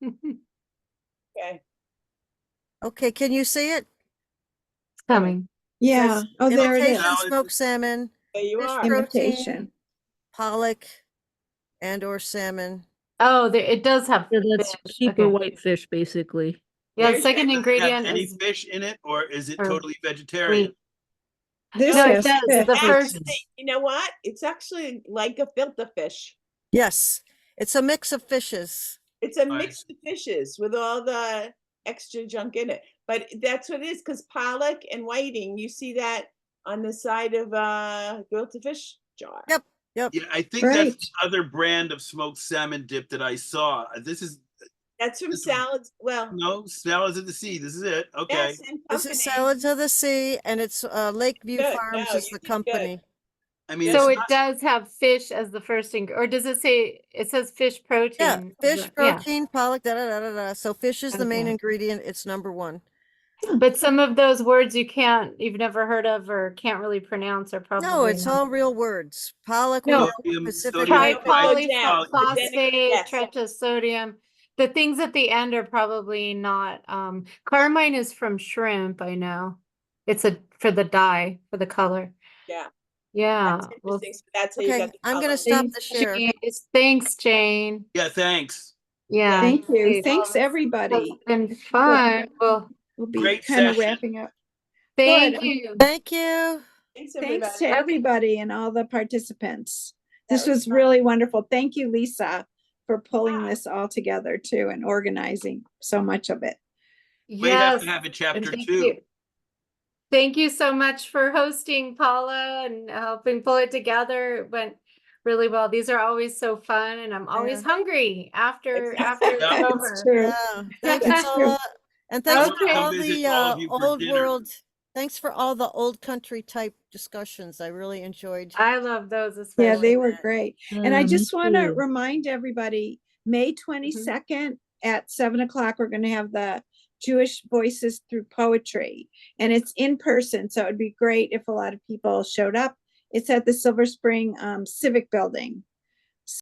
that. Okay. Okay. Can you see it? It's coming. Yeah. Oh, there it is. Imitation smoked salmon. There you Fish are. protein, Imitation. pollock, and/or salmon. Oh, it does have that's fish. cheaper Okay. white fish, basically. Yeah, Does second it have ingredient any is fish in it, or is it or totally vegetarian? This No, it has does. fish. The first You know what? It's actually like a filter fish. Yes. It's a mix of fishes. It's a mix of fishes with all the extra junk in it. But that's what it is, because pollock and whiting, you see that on the side of gefilte fish jar. Yep. Yeah, I think that's the other brand of smoked salmon dip that I saw. That's from Salads. Well, no, Salads of the Sea. This is it. Okay. Yes, This is Salads of the Sea, and it's Lakeview Good. Farms No, is the company. I mean, so it does have fish as the first ingredient, or does it say it says fish protein? Yeah, fish Yeah. protein, pollock, da da da da da. So fish is the main Okay. ingredient. It's number one. But some of those words you've never heard of or can't really pronounce are probably No, it's not. all real words. Pollock, No. we know, Pacific. Tripolyphosphate, tetrasodium. The things at the end are probably not. Carmine is from shrimp. I know. It's for the dye, for the color. Yeah. Yeah. That's Well, interesting. So that's how you Okay, got the I'm color. gonna stop the share. Thanks, Jane. Yeah, thanks. Yeah. Thank you. great. Thanks, everybody. It's been fun. Well, We'll be Great kind of session. wrapping up. thank Good. you. Thank you. Thanks, Thanks everybody. to everybody and all the participants. This That was was fun. really wonderful. Thank you, Lisa, for pulling this all together too and organizing so much of it. We have Yes. to have a and chapter thank 2. you. Thank you so much for hosting, Paula, and helping pull it together. It went really well. These are always so fun, and I'm always hungry after it's Yeah. over. True. Yeah. Thank you, That's true. Paula. And thanks I for wanna come all visit the all of you for old dinner. world. Thanks for all the old country type discussions. I really enjoyed. I love those especially. Yeah, they were great. And I me just want to too. remind everybody, May 22nd at 7:00, we're going to have the Jewish Voices Through Poetry, and it's in person. So it'd be great if a lot of people showed up. It's at the Silver Spring Civic Building.